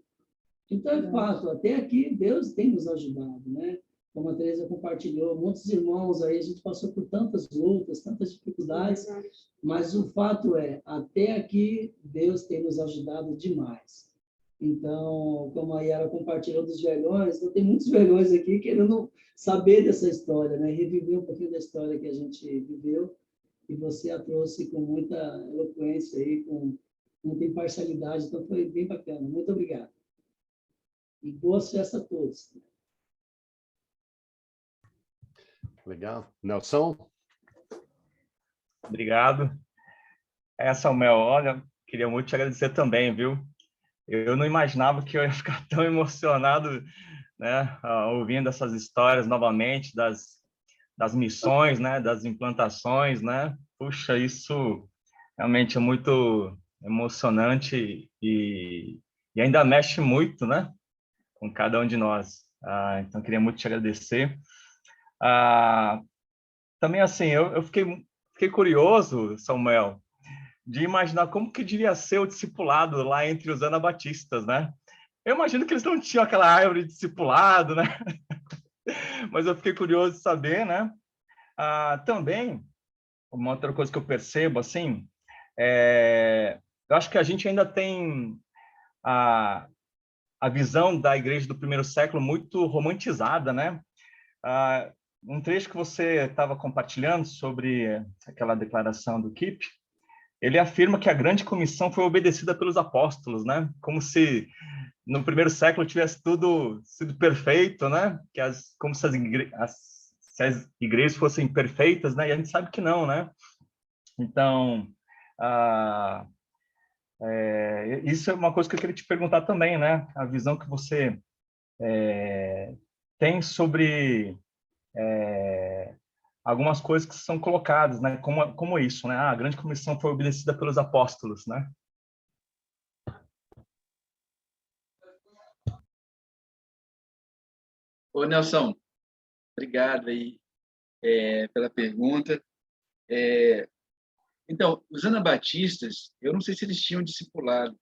Então, é fato, até aqui Deus tem nos ajudado, né? Como a Teresa compartilhou, muitos irmãos aí, a gente passou por tantas lutas, tantas dificuldades, mas o fato é, até aqui Deus tem nos ajudado demais. Então, como a Yara compartilhou dos velhões, então tem muitos velhões aqui querendo saber dessa história, né? Reviver um pouquinho da história que a gente viveu, e você a trouxe com muita eloquência aí, com muita imparcialidade, então foi bem bacana. Muito obrigado. E boas festas a todos. Legal. Nelson? Obrigado. Samuel, olha, queria muito te agradecer também, viu? Eu não imaginava que eu ia ficar tão emocionado, né, ouvindo essas histórias novamente das missões, né, das implantações, né? Puxa, isso realmente é muito emocionante e ainda mexe muito, né, com cada um de nós. Então, queria muito te agradecer. Também, assim, eu fiquei curioso, Samuel, de imaginar como que devia ser o discipulado lá entre os anabatistas, né? Eu imagino que eles não tinham aquela árvore de discipulado, né? Mas eu fiquei curioso de saber, né? Também, uma outra coisa que eu percebo, assim, eu acho que a gente ainda tem a visão da igreja do primeiro século muito romantizada, né? Um trecho que você estava compartilhando sobre aquela declaração do Kipp, ele afirma que a grande comissão foi obedecida pelos apóstolos, né? Como se no primeiro século tivesse tudo sido perfeito, né? Como se as igrejas fossem perfeitas, né? E a gente sabe que não, né? Então, isso é uma coisa que eu queria te perguntar também, né? A visão que você tem sobre algumas coisas que são colocadas, né? Como isso, né? A grande comissão foi obedecida pelos apóstolos, né? Ô, Nelson, obrigado aí pela pergunta. Então, os anabatistas, eu não sei se eles tinham discipulado.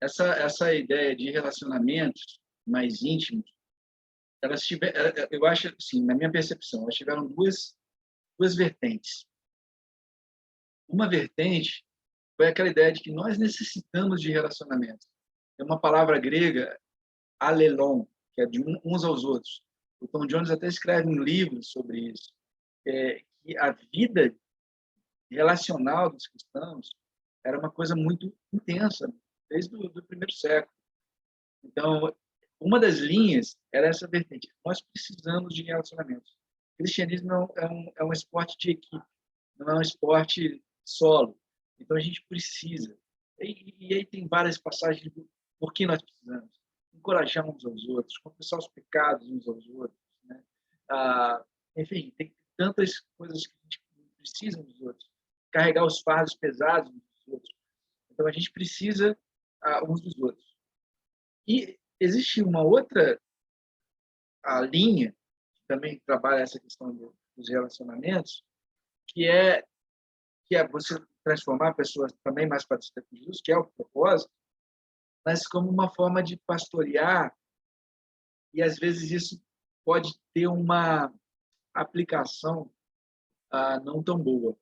Essa ideia de relacionamentos mais íntimos, elas tiveram, eu acho, assim, na minha percepção, elas tiveram duas vertentes. Uma vertente foi aquela ideia de que nós necessitamos de relacionamentos. É uma palavra grega, alelon, que é de uns aos outros. O Tom Jones até escreve um livro sobre isso, que a vida relacional dos cristãos era uma coisa muito intensa, desde o primeiro século. Então, uma das linhas era essa vertente. Nós precisamos de relacionamentos. O cristianismo é um esporte de equipe, não é um esporte solo. Então, a gente precisa. E aí tem várias passagens de por que nós precisamos. Encorajar uns aos outros, confessar os pecados uns aos outros, né? Enfim, tem tantas coisas que a gente precisa dos outros, carregar os fardos pesados dos outros. Então, a gente precisa uns dos outros. E existe uma outra linha, que também trabalha essa questão dos relacionamentos, que é você transformar pessoas também mais parecidas com Jesus, que é o propósito, mas como uma forma de pastorear, e às vezes isso pode ter uma aplicação não tão boa,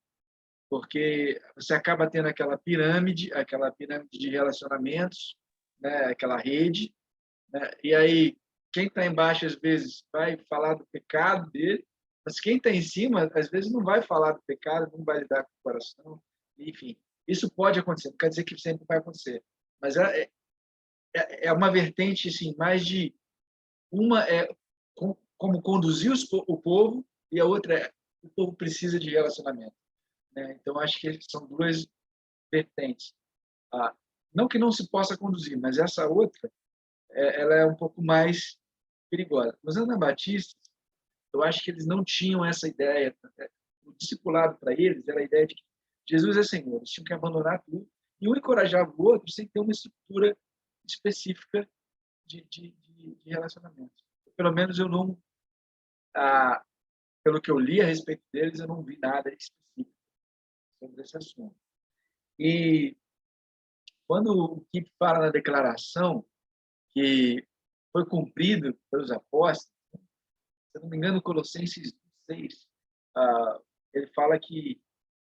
porque você acaba tendo aquela pirâmide de relacionamentos, né, aquela rede, né, e aí quem está embaixo às vezes vai falar do pecado dele, mas quem está em cima às vezes não vai falar do pecado, não vai lidar com o coração, enfim, isso pode acontecer, não quer dizer que sempre vai acontecer, mas é uma vertente assim, mais de uma é como conduzir o povo e a outra é o povo precisa de relacionamento, né? Então acho que são duas vertentes. Não que não se possa conduzir, mas essa outra ela é um pouco mais perigosa. Os anabatistas, eu acho que eles não tinham essa ideia. O discipulado para eles era a ideia de que Jesus é Senhor. Eles tinham que abandonar tudo e um encorajava o outro sem ter uma estrutura específica de relacionamento. Pelo menos eu não, pelo que eu li a respeito deles, eu não vi nada específico sobre esse assunto. E quando o Kip fala na declaração que foi cumprido pelos apóstolos, se eu não me engano, Colossenses 6, ele fala que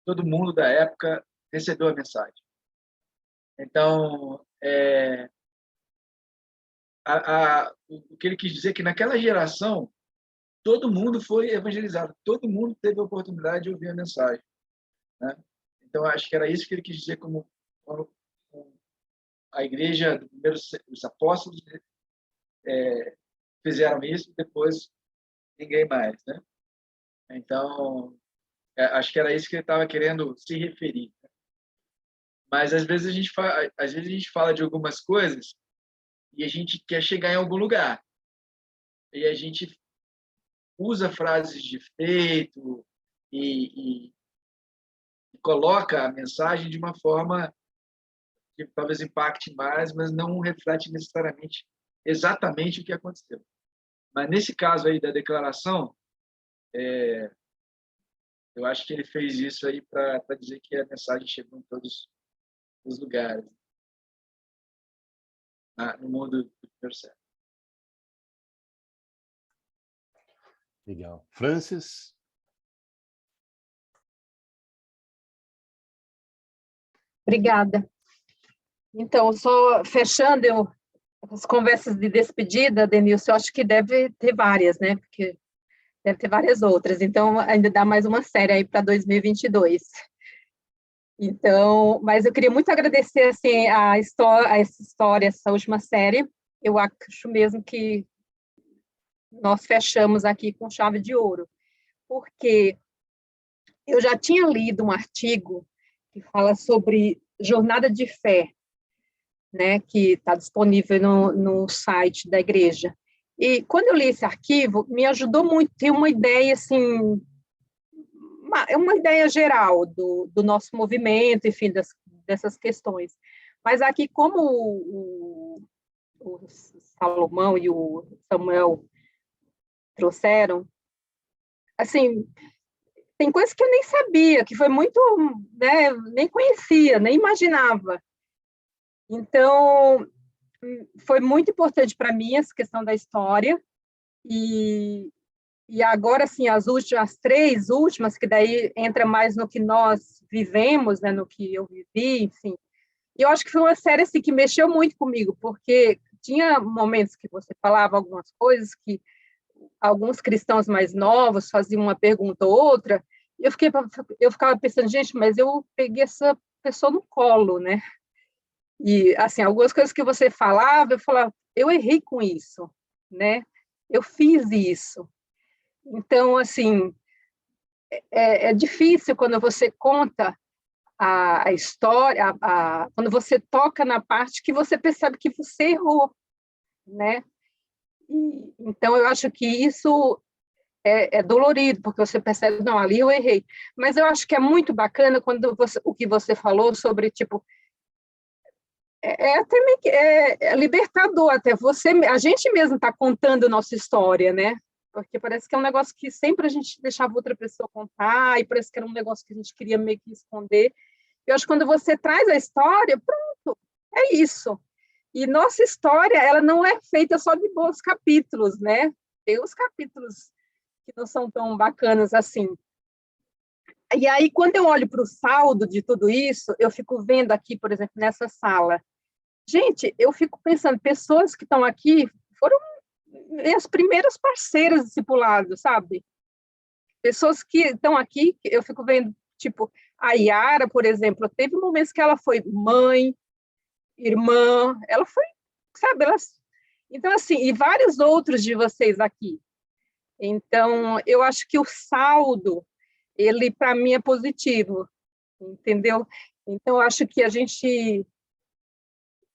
todo mundo da época recebeu a mensagem. Então, o que ele quis dizer é que naquela geração todo mundo foi evangelizado, todo mundo teve a oportunidade de ouvir a mensagem, né? Então acho que era isso que ele quis dizer como a igreja, os apóstolos fizeram isso, depois ninguém mais, né? Então acho que era isso que ele estava querendo se referir, né? Mas às vezes a gente fala de algumas coisas e a gente quer chegar em algum lugar e a gente usa frases de efeito e coloca a mensagem de uma forma que talvez impacte mais, mas não reflete necessariamente exatamente o que aconteceu. Mas nesse caso aí da declaração, eu acho que ele fez isso aí para dizer que a mensagem chegou em todos os lugares, no mundo do primeiro século. Legal. Francis? Obrigada. Então, só fechando as conversas de despedida, Denilson, eu acho que deve ter várias, né? Porque deve ter várias outras. Então, ainda dá mais uma série aí para 2022. Então, mas eu queria muito agradecer assim essa história, essa última série. Eu acho mesmo que nós fechamos aqui com chave de ouro, porque eu já tinha lido um artigo que fala sobre jornada de fé, né, que está disponível no site da igreja. E quando eu li esse arquivo, me ajudou muito, tem uma ideia assim, uma ideia geral do nosso movimento, enfim, dessas questões. Mas aqui, como o Salomão e o Samuel trouxeram, assim, tem coisas que eu nem sabia, que foi muito, né, nem conhecia, nem imaginava. Então, foi muito importante para mim essa questão da história, e agora, assim, as três últimas, que daí entra mais no que nós vivemos, né, no que eu vivi, enfim. E eu acho que foi uma série, assim, que mexeu muito comigo, porque tinha momentos que você falava algumas coisas que alguns cristãos mais novos faziam uma pergunta ou outra, e eu ficava pensando, gente, mas eu peguei essa pessoa no colo, né? E, assim, algumas coisas que você falava, eu falava, eu errei com isso, né? Eu fiz isso. Então, assim, é difícil quando você conta a história, quando você toca na parte que você percebe que você errou, né? Então, eu acho que isso é dolorido, porque você percebe, não, ali eu errei. Mas eu acho que é muito bacana quando o que você falou sobre, tipo, até libertador, até a gente mesmo está contando nossa história, né? Porque parece que é um negócio que sempre a gente deixava outra pessoa contar, e parece que era um negócio que a gente queria meio que esconder. Eu acho que quando você traz a história, pronto, é isso. E nossa história, ela não é feita só de bons capítulos, né? Tem os capítulos que não são tão bacanas assim. E aí, quando eu olho para o saldo de tudo isso, eu fico vendo aqui, por exemplo, nessa sala. Gente, eu fico pensando, pessoas que estão aqui foram as primeiras parceiras discipuladas, sabe? Pessoas que estão aqui, eu fico vendo, tipo, a Yara, por exemplo, teve momentos que ela foi mãe, irmã, ela foi, sabe? Então, assim, e vários outros de vocês aqui. Então, eu acho que o saldo, ele, para mim, é positivo, entendeu? Então, eu acho que a gente,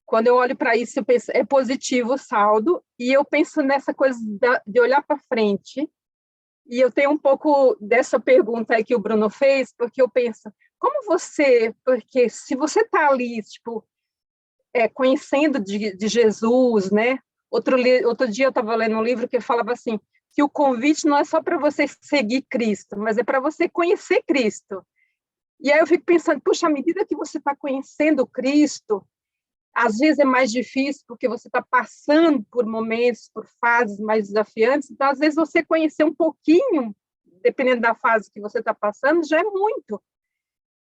quando eu olho para isso, eu penso, é positivo o saldo, e eu penso nessa coisa de olhar para frente, e eu tenho um pouco dessa pergunta aí que o Bruno fez, porque eu penso, porque se você está ali, tipo, conhecendo de Jesus, né? Outro dia eu estava lendo um livro que falava assim, que o convite não é só para você seguir Cristo, mas é para você conhecer Cristo. E aí eu fico pensando, puxa, à medida que você está conhecendo Cristo, às vezes é mais difícil, porque você está passando por momentos, por fases mais desafiantes, então às vezes você conhecer um pouquinho, dependendo da fase que você está passando, já é muito.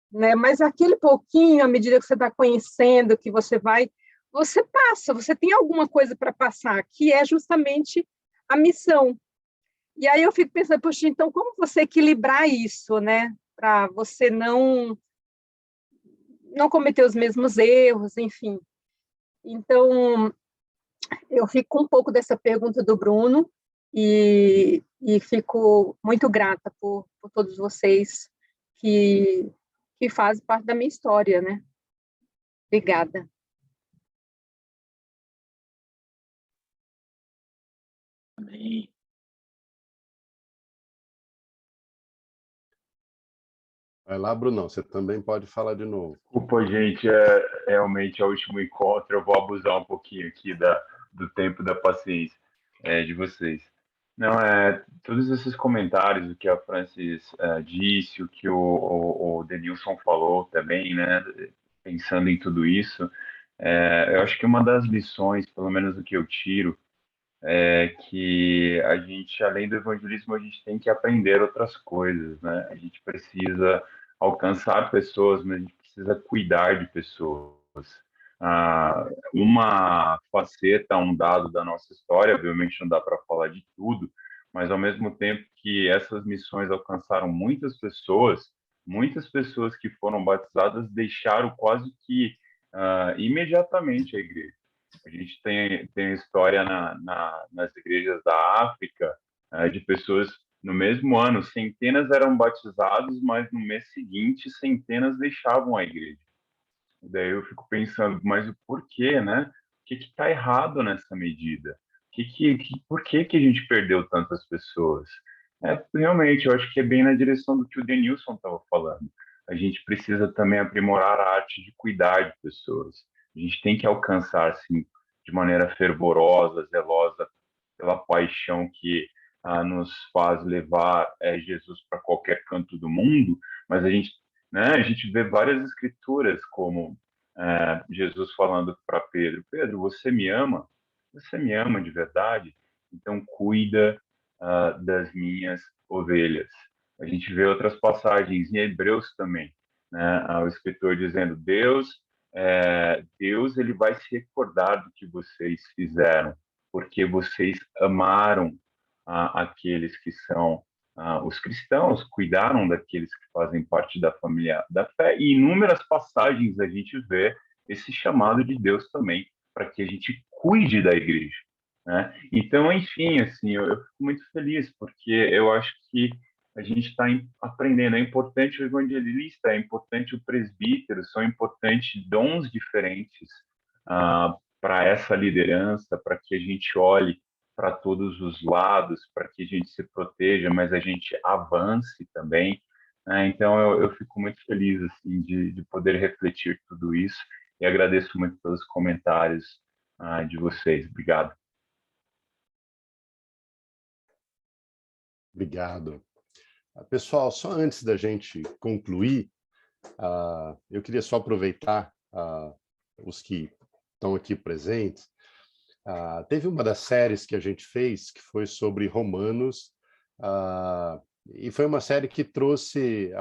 Né? Mas aquele pouquinho, à medida que você está conhecendo, que você passa, você tem alguma coisa para passar, que é justamente a missão. E aí eu fico pensando, poxa, então como você equilibrar isso, né? Para você não cometer os mesmos erros, enfim. Então, eu fico com um pouco dessa pergunta do Bruno e fico muito grata por todos vocês que fazem parte da minha história, né? Obrigada. Amém. Vai lá, Brunão, você também pode falar de novo. Desculpa, gente, realmente é o último encontro, eu vou abusar um pouquinho aqui do tempo da paciência de vocês. Não, todos esses comentários, o que a Francis disse, o que o Denilson falou também, né, pensando em tudo isso, eu acho que uma das lições, pelo menos o que eu tiro, é que a gente, além do evangelismo, a gente tem que aprender outras coisas, né? A gente precisa alcançar pessoas, mas a gente precisa cuidar de pessoas. Uma faceta, um dado da nossa história, obviamente não dá para falar de tudo, mas ao mesmo tempo que essas missões alcançaram muitas pessoas que foram batizadas deixaram quase que imediatamente a igreja. A gente tem história nas igrejas da África de pessoas no mesmo ano, centenas eram batizados, mas no mês seguinte centenas deixavam a igreja. E daí eu fico pensando, mas o porquê, né? O que está errado nessa medida? Por que a gente perdeu tantas pessoas? Realmente, eu acho que é bem na direção do que o Denilson estava falando. A gente precisa também aprimorar a arte de cuidar de pessoas. A gente tem que alcançar, assim, de maneira fervorosa, zelosa, pela paixão que nos faz levar Jesus para qualquer canto do mundo, mas a gente vê várias escrituras como Jesus falando para Pedro, Pedro, você me ama? Você me ama de verdade? Então cuida das minhas ovelhas. A gente vê outras passagens em Hebreus também, né? O escritor dizendo, Deus ele vai se recordar do que vocês fizeram, porque vocês amaram aqueles que são os cristãos, cuidaram daqueles que fazem parte da família da fé, e em inúmeras passagens a gente vê esse chamado de Deus também, para que a gente cuide da igreja, né? Então, enfim, assim, eu fico muito feliz, porque eu acho que a gente está aprendendo, é importante o evangelista, é importante o presbítero, são importantes dons diferentes para essa liderança, para que a gente olhe para todos os lados, para que a gente se proteja, mas a gente avance também, né? Então, eu fico muito feliz assim, de poder refletir tudo isso e agradeço muito pelos comentários de vocês. Obrigado. Obrigado. Pessoal, só antes da gente concluir, eu queria só aproveitar os que estão aqui presentes. Teve uma das séries que a gente fez que foi sobre Romanos, e foi uma série que trouxe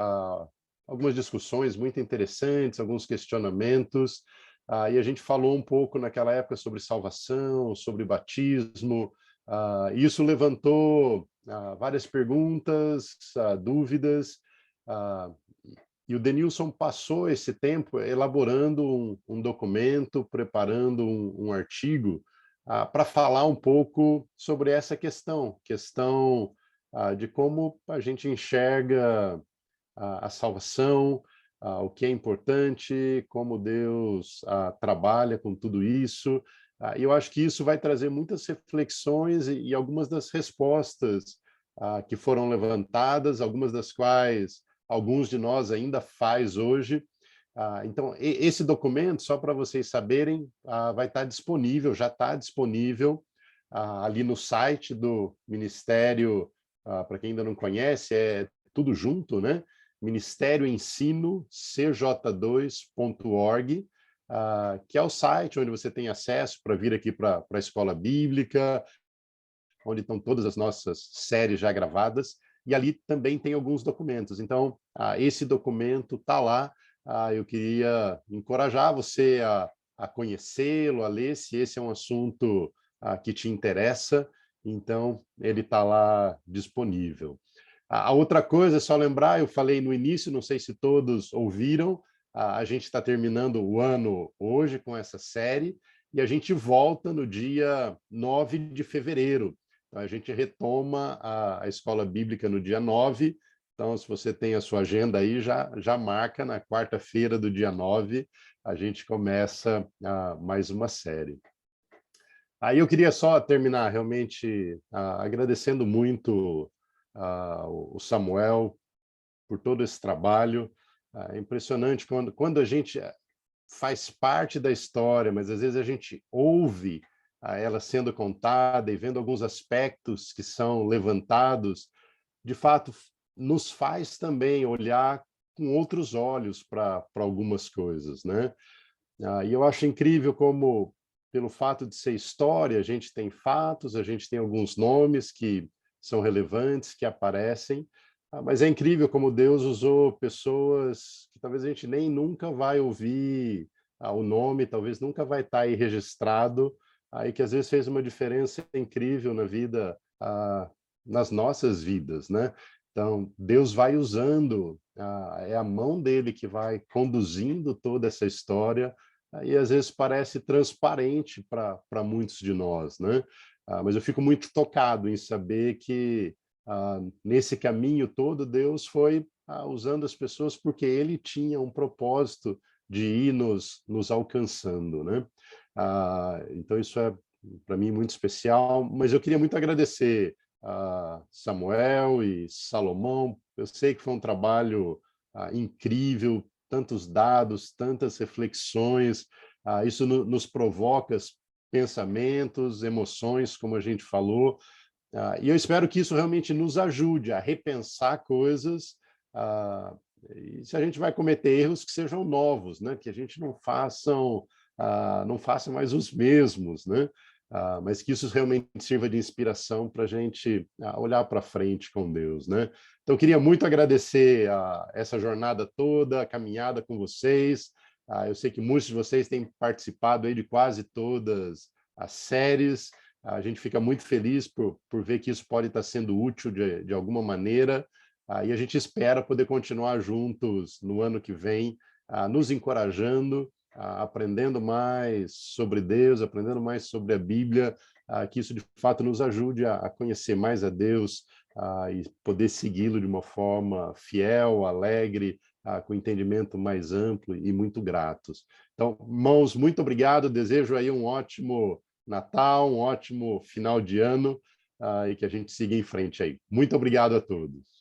algumas discussões muito interessantes, alguns questionamentos, e a gente falou um pouco naquela época sobre salvação, sobre batismo, e isso levantou várias perguntas, dúvidas, e o Denilson passou esse tempo elaborando um documento, preparando um artigo para falar um pouco sobre essa questão de como a gente enxerga a salvação, o que é importante, como Deus trabalha com tudo isso. E eu acho que isso vai trazer muitas reflexões e algumas das respostas que foram levantadas, algumas das quais alguns de nós ainda faz hoje. Então, esse documento, só para vocês saberem, vai estar disponível, já está disponível ali no site do Ministério, para quem ainda não conhece, é tudo junto, né? ministérioensino.cj2.org, que é o site onde você tem acesso para vir aqui para a Escola Bíblica, onde estão todas as nossas séries já gravadas, e ali também tem alguns documentos. Então, esse documento está lá. Eu queria encorajar você a conhecê-lo, a ler, se esse é um assunto que te interessa. Então, ele está lá disponível. A outra coisa, só lembrar, eu falei no início, não sei se todos ouviram, a gente está terminando o ano hoje com essa série, e a gente volta no dia 9 de fevereiro. A gente retoma a Escola Bíblica no dia 9, então se você tem a sua agenda aí, já marca na quarta-feira do dia 9, a gente começa mais uma série. Aí eu queria só terminar realmente agradecendo muito o Samuel por todo esse trabalho. É impressionante quando a gente faz parte da história, mas às vezes a gente ouve ela sendo contada e vendo alguns aspectos que são levantados, de fato, nos faz também olhar com outros olhos para algumas coisas, né? E eu acho incrível como, pelo fato de ser história, a gente tem fatos, a gente tem alguns nomes que são relevantes, que aparecem, mas é incrível como Deus usou pessoas que talvez a gente nem nunca vai ouvir o nome, talvez nunca vai estar aí registrado, e que às vezes fez uma diferença incrível na vida, nas nossas vidas, né? Então, Deus vai usando, é a mão dele que vai conduzindo toda essa história, e às vezes parece transparente para muitos de nós, né? Mas eu fico muito tocado em saber que nesse caminho todo Deus foi usando as pessoas porque ele tinha um propósito de ir nos alcançando, né? Então isso é para mim muito especial, mas eu queria muito agradecer a Samuel e Salomão. Eu sei que foi um trabalho incrível, tantos dados, tantas reflexões, isso nos provoca pensamentos, emoções, como a gente falou, e eu espero que isso realmente nos ajude a repensar coisas, e se a gente vai cometer erros, que sejam novos, né? Que a gente não faça mais os mesmos, né? Mas que isso realmente sirva de inspiração para a gente olhar para frente com Deus, né? Então, eu queria muito agradecer essa jornada toda, a caminhada com vocês. Eu sei que muitos de vocês têm participado aí de quase todas as séries. A gente fica muito feliz por ver que isso pode estar sendo útil de alguma maneira, e a gente espera poder continuar juntos no ano que vem, nos encorajando, aprendendo mais sobre Deus, aprendendo mais sobre a Bíblia, que isso de fato nos ajude a conhecer mais a Deus e poder segui-lo de uma forma fiel, alegre, com entendimento mais amplo e muito gratos. Então, irmãos, muito obrigado, desejo aí um ótimo Natal, um ótimo final de ano e que a gente siga em frente aí. Muito obrigado a todos.